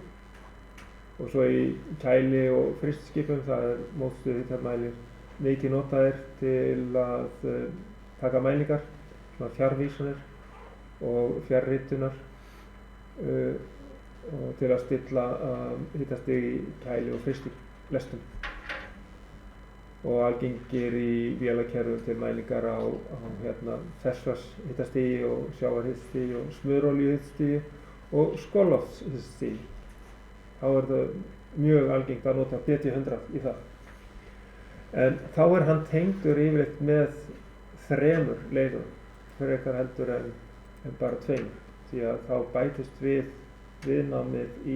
og svo í kæli og frystiskipum það mótstöðu hitamælir mikið notaðir til að taka mælingar, svona fjarvísanir og fjarritunar og til að stilla hitastig í kæli og fristilestum og algengir í vélakerfum til mælingar á ferskvatnshitastigi og sjávarhitastigi og smurolíuhitastigi og skolloftshitastigi. Þá það mjög algengt að nota PT100 í það. En þá hann tengdur yfirleitt með 3 leiðum frekar heldur en bara 2 því að þá bætist viðnámið í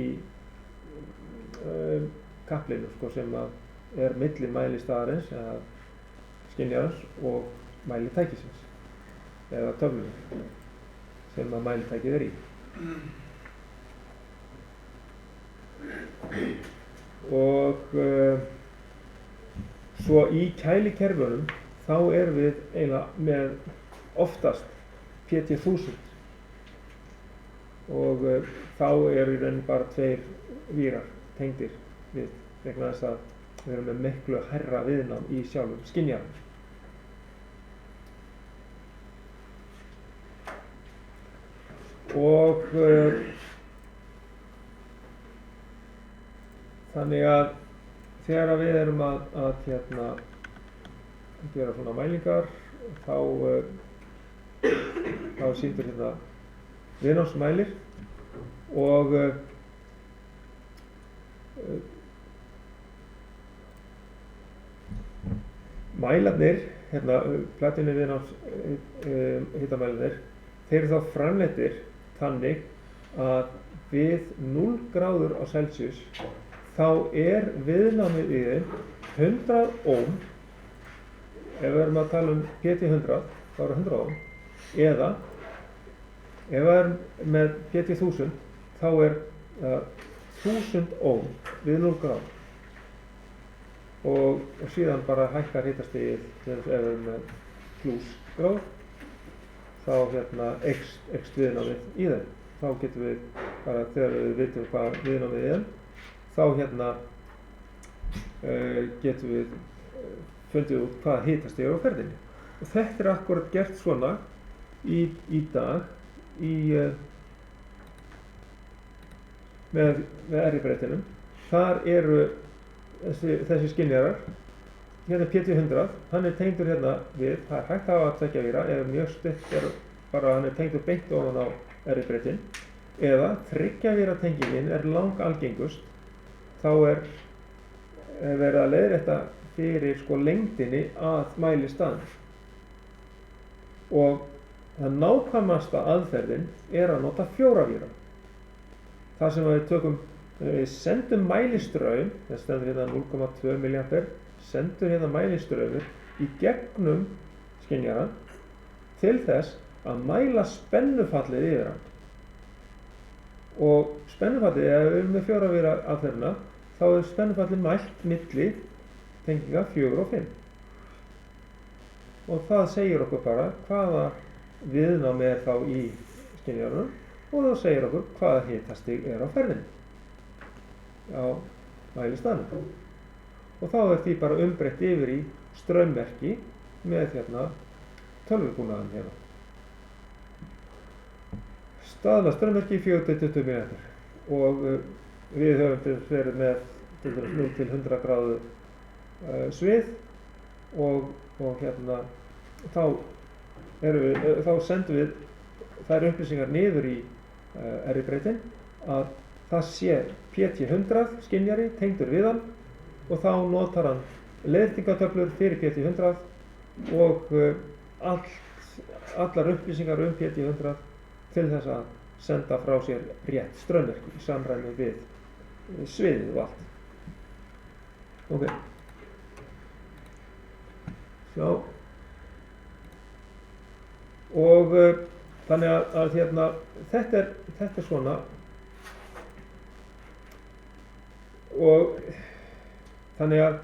kapplinu sem að milli mælistaðarins eða skynjarans og mælitækisins eða töflunum sem að mælitækið í. Og svo í kælikerfunum þá erum við eiginlega með oftast PT1000 og þá eru í rauninni bara 2 vírar tengdir við vegna þess að við erum með miklu hærra viðnám í sjálfum skynjaranum. Og þannig að þegar við erum að gera svona mælingar þá sýndur hérna viðnámsmælir og mælarnir, platínu viðnáms hitamælarnir, þeir eru þá framleiddir þannig að við 0 gráður á Celsius þá viðnámið í þeim 100 ohm, ef við erum að tala um PT100 þá eru 100 ohm, eða ef við erum með PT1000 þá 1000 ohm við 0 gráður og síðan bara hækkar hitastigið ef við erum með +gráður þá eykst viðnámið í þeim. Þá getum við bara þegar við vitum hvað viðnámið þá getum við fundið út hvað hitastig á ferðinni. Og þetta akkúrat gert svona í dag með R-breytinum. Þar eru þessi skynjarar, hérna PT100, hann tengdur hérna við, það hægt að hafa 2 víra, eða mjög stutt bara hann tengdur beint ofan á R-breytin, eða 3 víra tengingin langalgengust, þá verið að leiðrétta fyrir lengdinni að mælistaðnum. Og það nákvæmasta aðferðin að nota 4 víra. Þar sem við tökum, við sendum mælistraum, það stendur hérna 0,2 milliampere, sendum hérna mælistraumur í gegnum skynjarann til þess að mæla spennufallið yfir hann. Og spennufallið, ef við erum með 4 víra aðferðina, þá spennufallið mælt milli tenginga 4 og 5. Og það segir okkur bara hvaða viðnám þá í skynjaranum og það segir okkur hvaða hitastig á ferðinni á mælistaðnum. Og þá því bara umbreytt yfir í straummerki með hérna tölvubúnaðinn hérna. Staðla straummerki 4-20 mm og við höfum verið með 0 til 100 gráðu svið og hérna þá sendum við þær upplýsingar niður í erfibreitin að það sé PT100 skynjari tengdur við hann og þá notar hann leiðréttingatöflur fyrir PT100 og allar upplýsingar PT100 til þess að senda frá sér rétt straummerki í samræmi við sviðið og allt. Ok. Sjá. Og þannig að hérna, þetta er svona og þannig að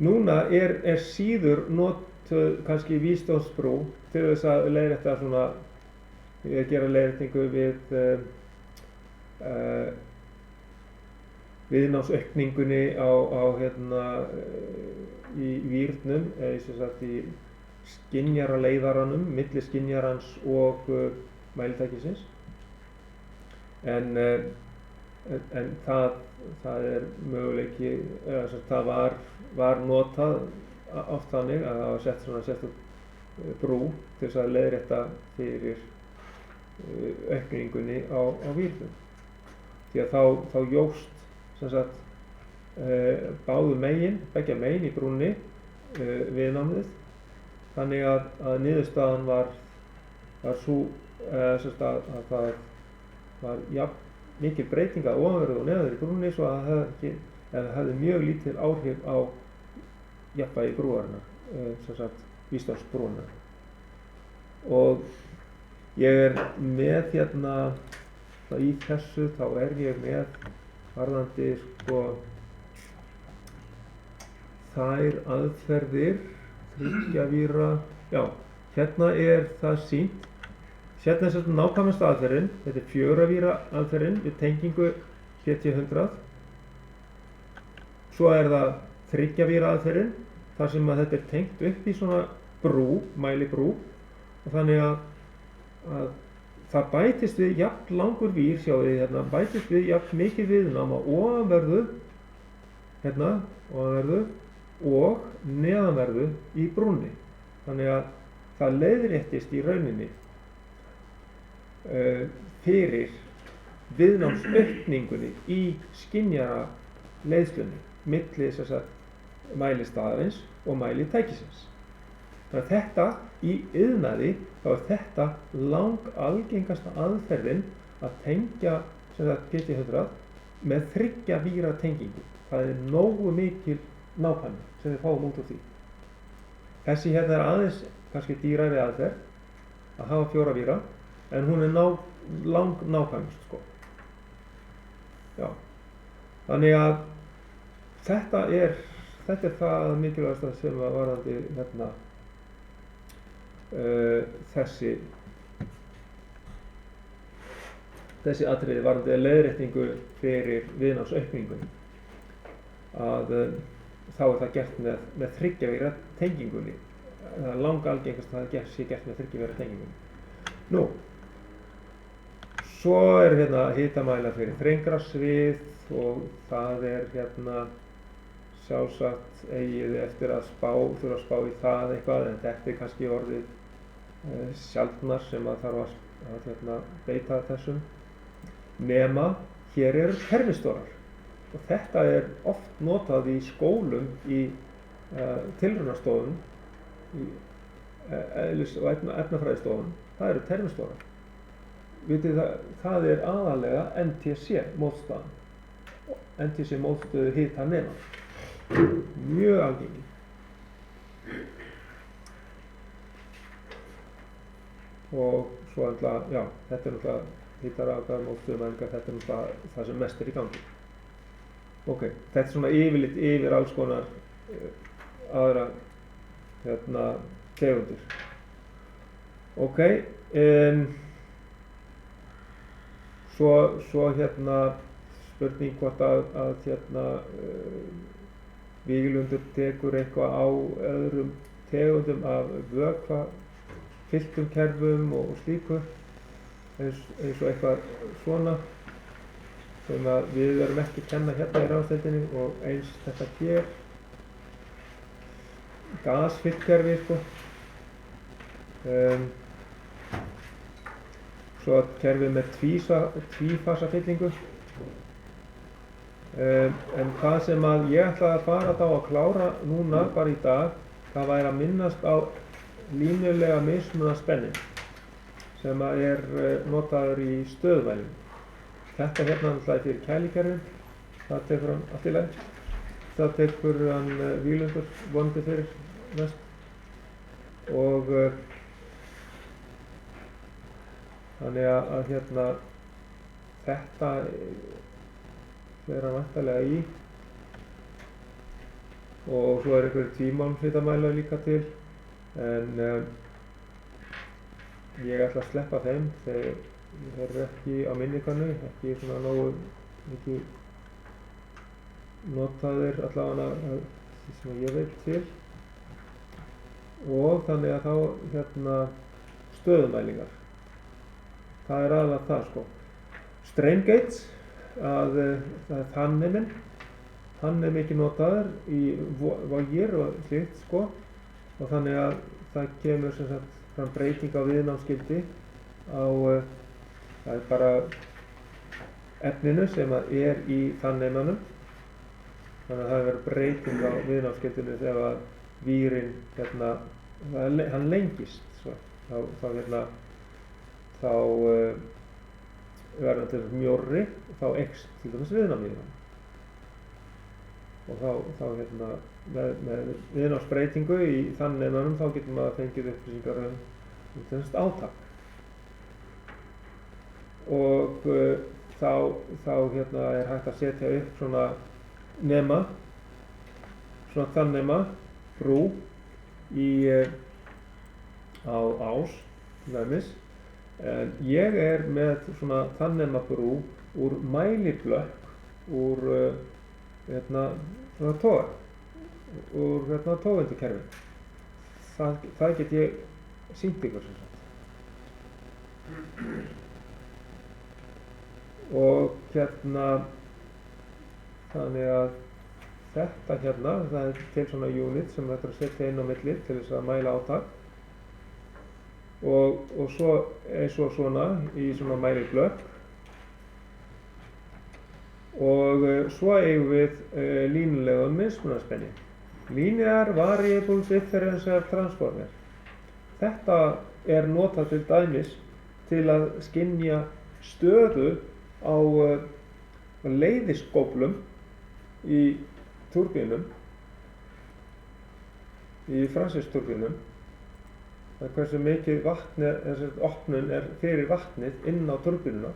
núna er síður notuð kannski vísdómsbrú til þess að leiðrétta svona gera leiðréttingu við viðnámsaukningunni á hérna í vírnum sem sagt í skynjaraleiðaranum milli skynjarans og mælitækisins en það er möguleiki það var notað oft þannig að það var sett svona sérstök brú til þess að leiðrétta fyrir aukningunni á vírnum því að þá jókst sem sagt beggja megin í brúnni viðnámið þannig að niðurstaðan var sú að það var jafn mikil breyting að ofanverðu og neðanverðu í brúnni svo að það hefði mjög lítil áhrif á jafnvægi brúarinnar sem sagt vísdómsbrúarinnar og ég með hérna í þessu þá ég með varðandi sko þær aðferðir 3 víra, já, hérna það sýnt hérna sem nákvæmasta aðferðin, þetta 4 víra aðferðin við tengingu PT100 svo það 3 víra aðferðin þar sem að þetta tengt upp í svona brú, mælibrú og þannig að það bætist við jafn langur vír, sjáðu þið hérna, bætist við jafn mikið viðnám á ofanverðu hérna, ofanverðu og neðanverðu í brúnni. Þannig að það leiðréttist í rauninni fyrir viðnámsaukningunni í skynjara leiðslunni milli þess að mælistaðarins og mælitækisins. Þannig að þetta í iðnaði þá þetta langalgengasta aðferðin að tengja PT100 með 3 víra tengingu. Það nógu mikil nákvæmni sem við fáum út úr því. Þessi hérna aðeins kannski dýrari aðferð að hafa 4 víra en hún nákvæmust sko. Já. Þannig að þetta er það mikilvægasta sem að varðandi hérna þessi atriði varðandi leiðréttingu fyrir viðnámsaukningunni að þá það gert með 3 víra tengingunni. Það er langalgengast að það sé gert með 3 víra tengingunni. Nú, svo hérna hitamælar fyrir þrengra svið og það hérna sjálfsagt eigið eftir að þurfa að spá í það eitthvað en þetta kannski orðið sjaldnar sem að þarf að hérna, beita þessum nema hér eru kerfistórar og þetta oft notað í skólum í tilraunastofum eðlis- og efnafræðistofan, það eru termistórar. Vitið það er aðalega NTC mótstaðan. NTC mótstöðu hitanema. Mjög algengi. Og svo alltaf, já, þetta er náttúrulega hitarafgar, mótstöðumælingar, þetta er náttúrulega það sem mest er í gangi. Ok, þetta er svona yfirlit yfir alls konar aðra tegundir. Ok, svo spurning hvort að Víglundur tekur eitthvað á öðrum tegundum af vökva fylltum kerfum og slíku eins og eitthvað svona sem að við erum ekki að kenna hérna í rafmagnsdeildinni og eins þetta hér gasfyllt kerfi sko. Svo kerfi með tvífasa fyllingu. En það sem að ég ætlaði að fara þá að klára núna bara í dag, það væri að minnast á línulega mismunaspenni sem að er notaður í stöðvælum. Þetta hérna náttúrulega fyrir kælikerfin, það tekur hann allt í lagi. Það tekur hann Víglundur vonandi fyrir næst. Og þannig að þetta fer hann væntanlega í. Og svo er einhverjir tvímálmshitamælar líka til. En ég ætla að sleppa þeim, þeir eru ekki á minnikannu, ekki svona nógu mikið notaðir allavega því sem ég veit til. Og þannig að þá stöðumælingar. Það er aðalega það sko. Strain gauge, það er þanneminn. Hann er mikið notaður í vogir og slíkt sko. Og þannig að það kemur sem sagt fram breyting á viðnámsgildi á það er bara efninu sem er í þannemanum. Þannig að það verður breyting á viðnámsgildinu þegar að vírinn hann lengist svo. Þá verður hann til þess mjórri og þá eykst til dæmis viðnámið í hann. Og þá með viðnámsbreytingu í þannemanum þá getur maður fengið upplýsingar þess átak. Og þá er hægt að setja upp svona nema, svona þannema brú á ás næmis. En ég er með svona þannema brú úr mæliblökk úr svona togar, úr tógvendukerfi. Það get ég sýnt ykkur sem sagt. Og þannig að þetta það er til svona unit sem þetta er að setja inn á milli til þess að mæla átak. Og svo eins og svona í svona mæliblökk. Og svo eigum við línulegan mismunarspenni. Linear Variable Differential Transformer. Þetta er notað til dæmis til að skynja stöðu á leiðiskóflum í túrbínum, í Francis-túrbínum. Hversu mikið opnun er fyrir vatnið inn á túrbínuna.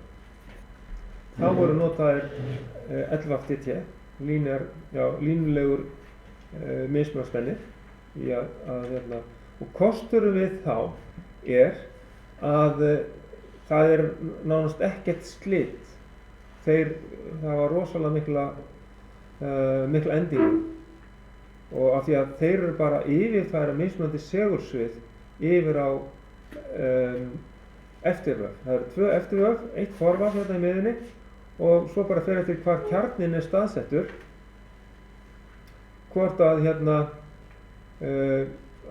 Þá voru notaðir 11 DT, línulegur mismunarspenni og kosturum við þá er að það er nánast ekkert slit. Það var rosalega mikla endingu og af því að þeir eru bara yfirfæra mismunandi segursvið yfir á eftirvöf. Það eru 2 eftirvöf, 1 forvaf hérna í miðjunni og svo bara fer eftir hvar kjarninn er staðsettur, hvort að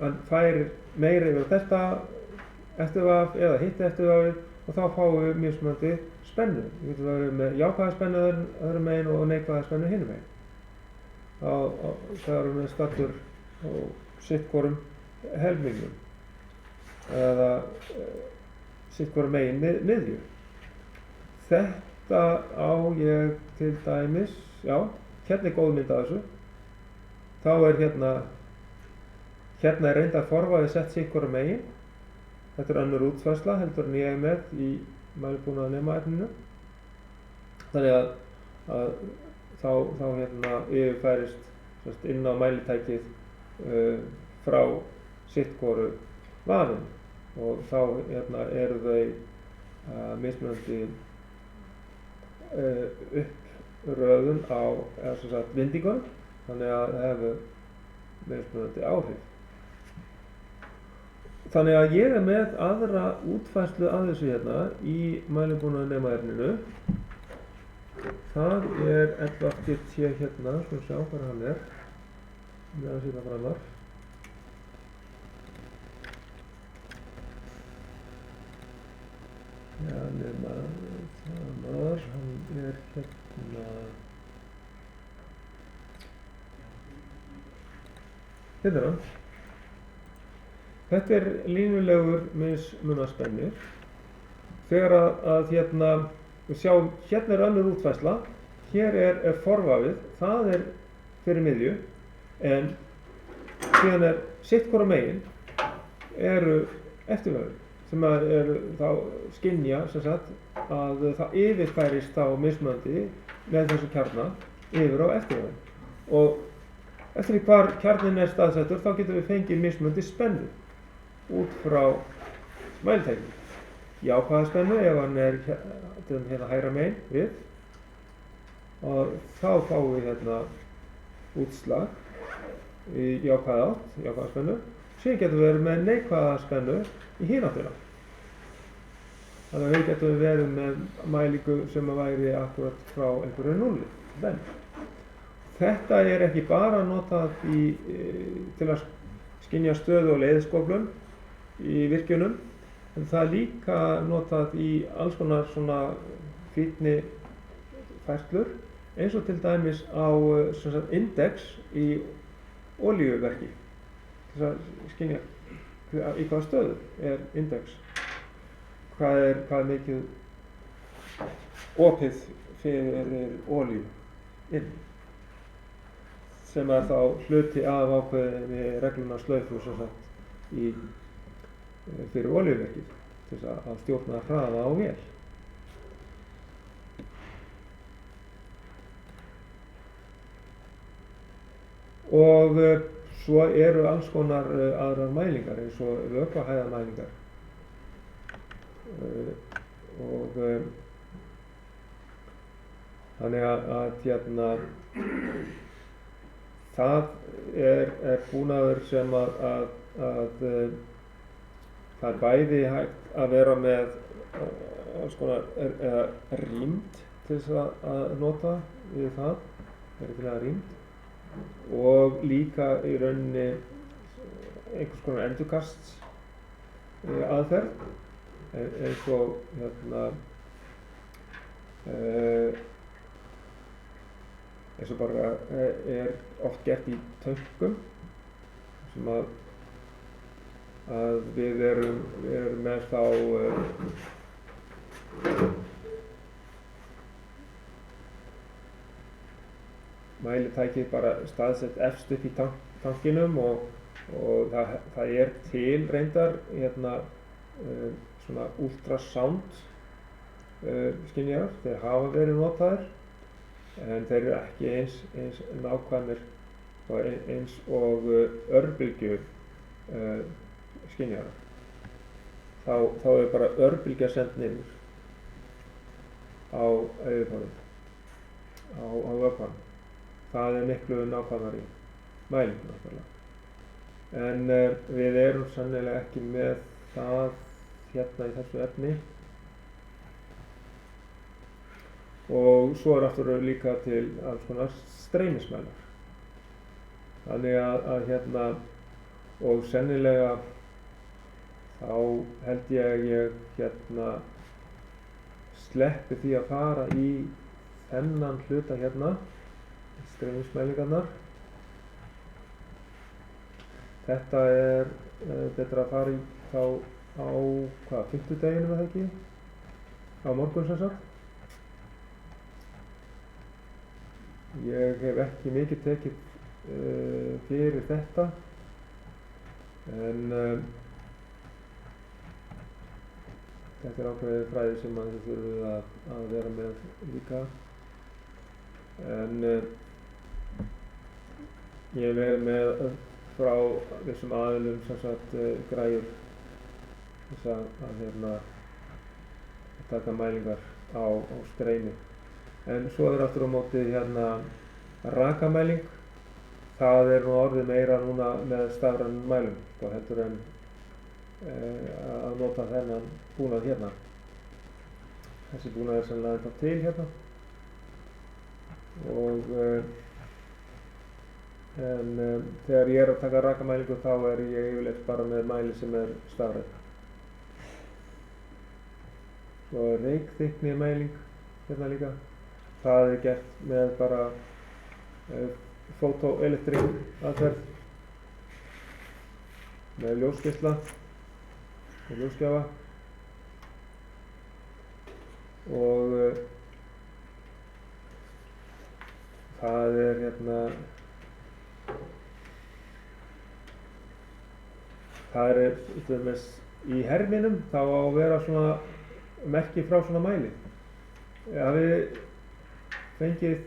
hann færir meira yfir þetta eftirvaf eða hitt eftirvafið og þá fáum við mismunandi spennu. Við getum verið með jákvæða spennu öðrum megin og neikvæða spennu hinum megin. Það erum við stattur á sitt hvorum helmingnum. eða sitt hvora megin miðju. Þetta á ég til dæmis, já, hérna er góð mynd af þessu. Þá er hérna er reyndar forvæðið sett sitt hvora megin. Þetta er önnur útfærsla heldur en ég er með í mælibúnaðarnema efninu. Þannig að þá hérna yfirfærist inn á mælitækið frá sitt hvoru vafinn og þá hérna eru þau mismunandi uppröðun á vindingunum, þannig að það hefur mismunandi áhrif. Þannig að ég er með aðra útfærslu af þessu hérna í mælibúnaðarnema efninu. Það er 1180 hérna, svona sjá hvað hann er, meðan síðan framar. Já, nema framar, hann er hérna. Hérna er hann. Þetta er línulegur mismunarspennir. Þegar að hérna, við sjáum, hérna er önnur útfærsla, hér er forvafið, það er fyrir miðju, en síðan er sitt hvora megin eru eftirvöður, sem eru þá skynja, sem sagt, að það yfirfærist þá mismunandi með þessu kjarna yfir á eftirvöðin. Og eftir því hvar kjarnin er staðsettur, þá getum við fengið mismunandi spennu út frá mælitækinu. Jákvæða spennu ef hann er hérna hægra megin við og þá fáum við hérna útslag í jákvæða átt, jákvæða spennu. Síðan getum við verið með neikvæða spennu í hina áttina. Þannig að við getum verið með mælingu sem væri akkurat frá einhverju núlli. Þetta er ekki bara notað til að skynja stöðu og leiðskóflun í virkjunum, en það er líka notað í alls konar svona fínni færslur, eins og til dæmis á index í olíuverki. Til að skynja í hvaða stöðu er index. Hvað er mikið opið fyrir olíu inn, sem er þá hluti af ákveðinni reglunnar slaufu sem sagt fyrir olíuverkið til þess að stjórna hraða á vél. Og svo eru alls konar aðrar mælingar eins og vökvahæðamælingar. Og þannig að hérna það er búnaður sem að það er bæði hægt að vera með alls konar rýmd til þess að nota við það, til að rýmd og líka í rauninni einhvers konar endurkasts aðferð eins og hérna eins og bara er oft gert í tönkum sem að við erum með þá mælitækið bara staðsett efst upp í tankinum og það er til reyndar hérna svona ultrasound skynjarar, þeir hafa verið notaðir en þeir eru ekki eins nákvæmir eins og örbylgju skynjarar. Þá er bara örbylgja send niður á yfirborðið, á vökvann. Það er miklu nákvæmari mæling náttúrulega. En við erum sennilega ekki með það hérna í þessu efni. Og svo er aftur líka til alls konar streymismælar. Þannig að hérna, og sennilega þá held ég hérna sleppi því að fara í þennan hluta hérna, streymismælingarnar. Þetta er betra að fara í þá á, fimmtudeginum eða ekki? Á morgun sem sagt. Ég hef ekki mikið tekið fyrir þetta, en þetta er ákveðið fræði sem þið þurfið að vera með líka. En ég hef verið með frá þessum aðilum sem sagt græjur þess að taka mælingar á streymi. En svo er aftur á móti rakamæling. Það er nú orðið meira núna með stafrænum mælum, sko, heldur en að nota þennan búnað hérna. Þessi búnað er sennilega ennþá til hérna. Og þegar ég er að taka rakamælingu þá er ég yfirleitt bara með mæli sem er stafræn. Svo er reykþykkni mæling hérna líka. Það er gert með bara photoelectric aðferð með ljósgeisla og ljósgjafa, og það er það er í herminum þá á að vera svona merki frá svona mæli. Hafið fengið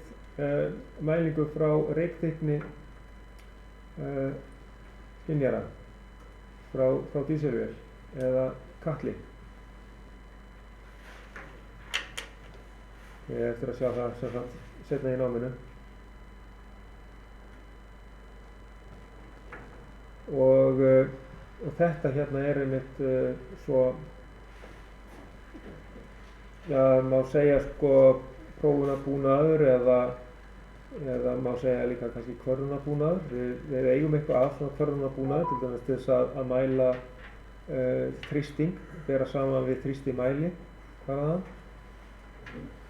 mælingu frá reykþykkni skynjara frá dísilvél eða katli? Ég er eftir að sjá það sem sagt seinna í náminu. Og þetta hérna er einmitt svo, má segja sko prófunarbúnaður eða má segja líka kannski kvörfunarbúnaður. Við eigum eitthvað af svona kvörfunarbúnaður, til dæmis til þess að mæla þrýsting, bera saman við þrýstimæli hvaðan.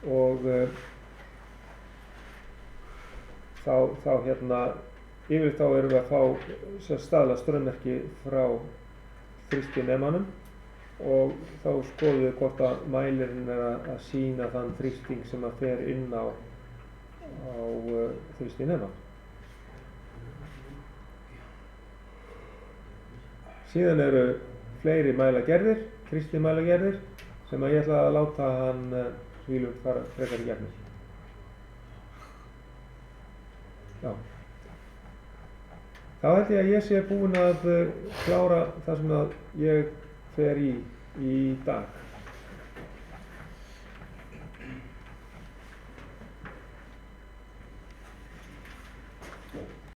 Og þá yfirleitt þá erum við að fá staðla strömmerki frá þrýstinemanum, og þá skoðum við hvort að mælirinn er að sýna þann þrýsting sem að fer inn á þrýstinemann. Síðan eru fleiri mælagerðir, þrýstimælagerðir, sem að ég ætla að láta hann Víglund fara frekar í gegnum. Já. Þá held ég að ég sé búinn að klára það sem að ég fer í dag.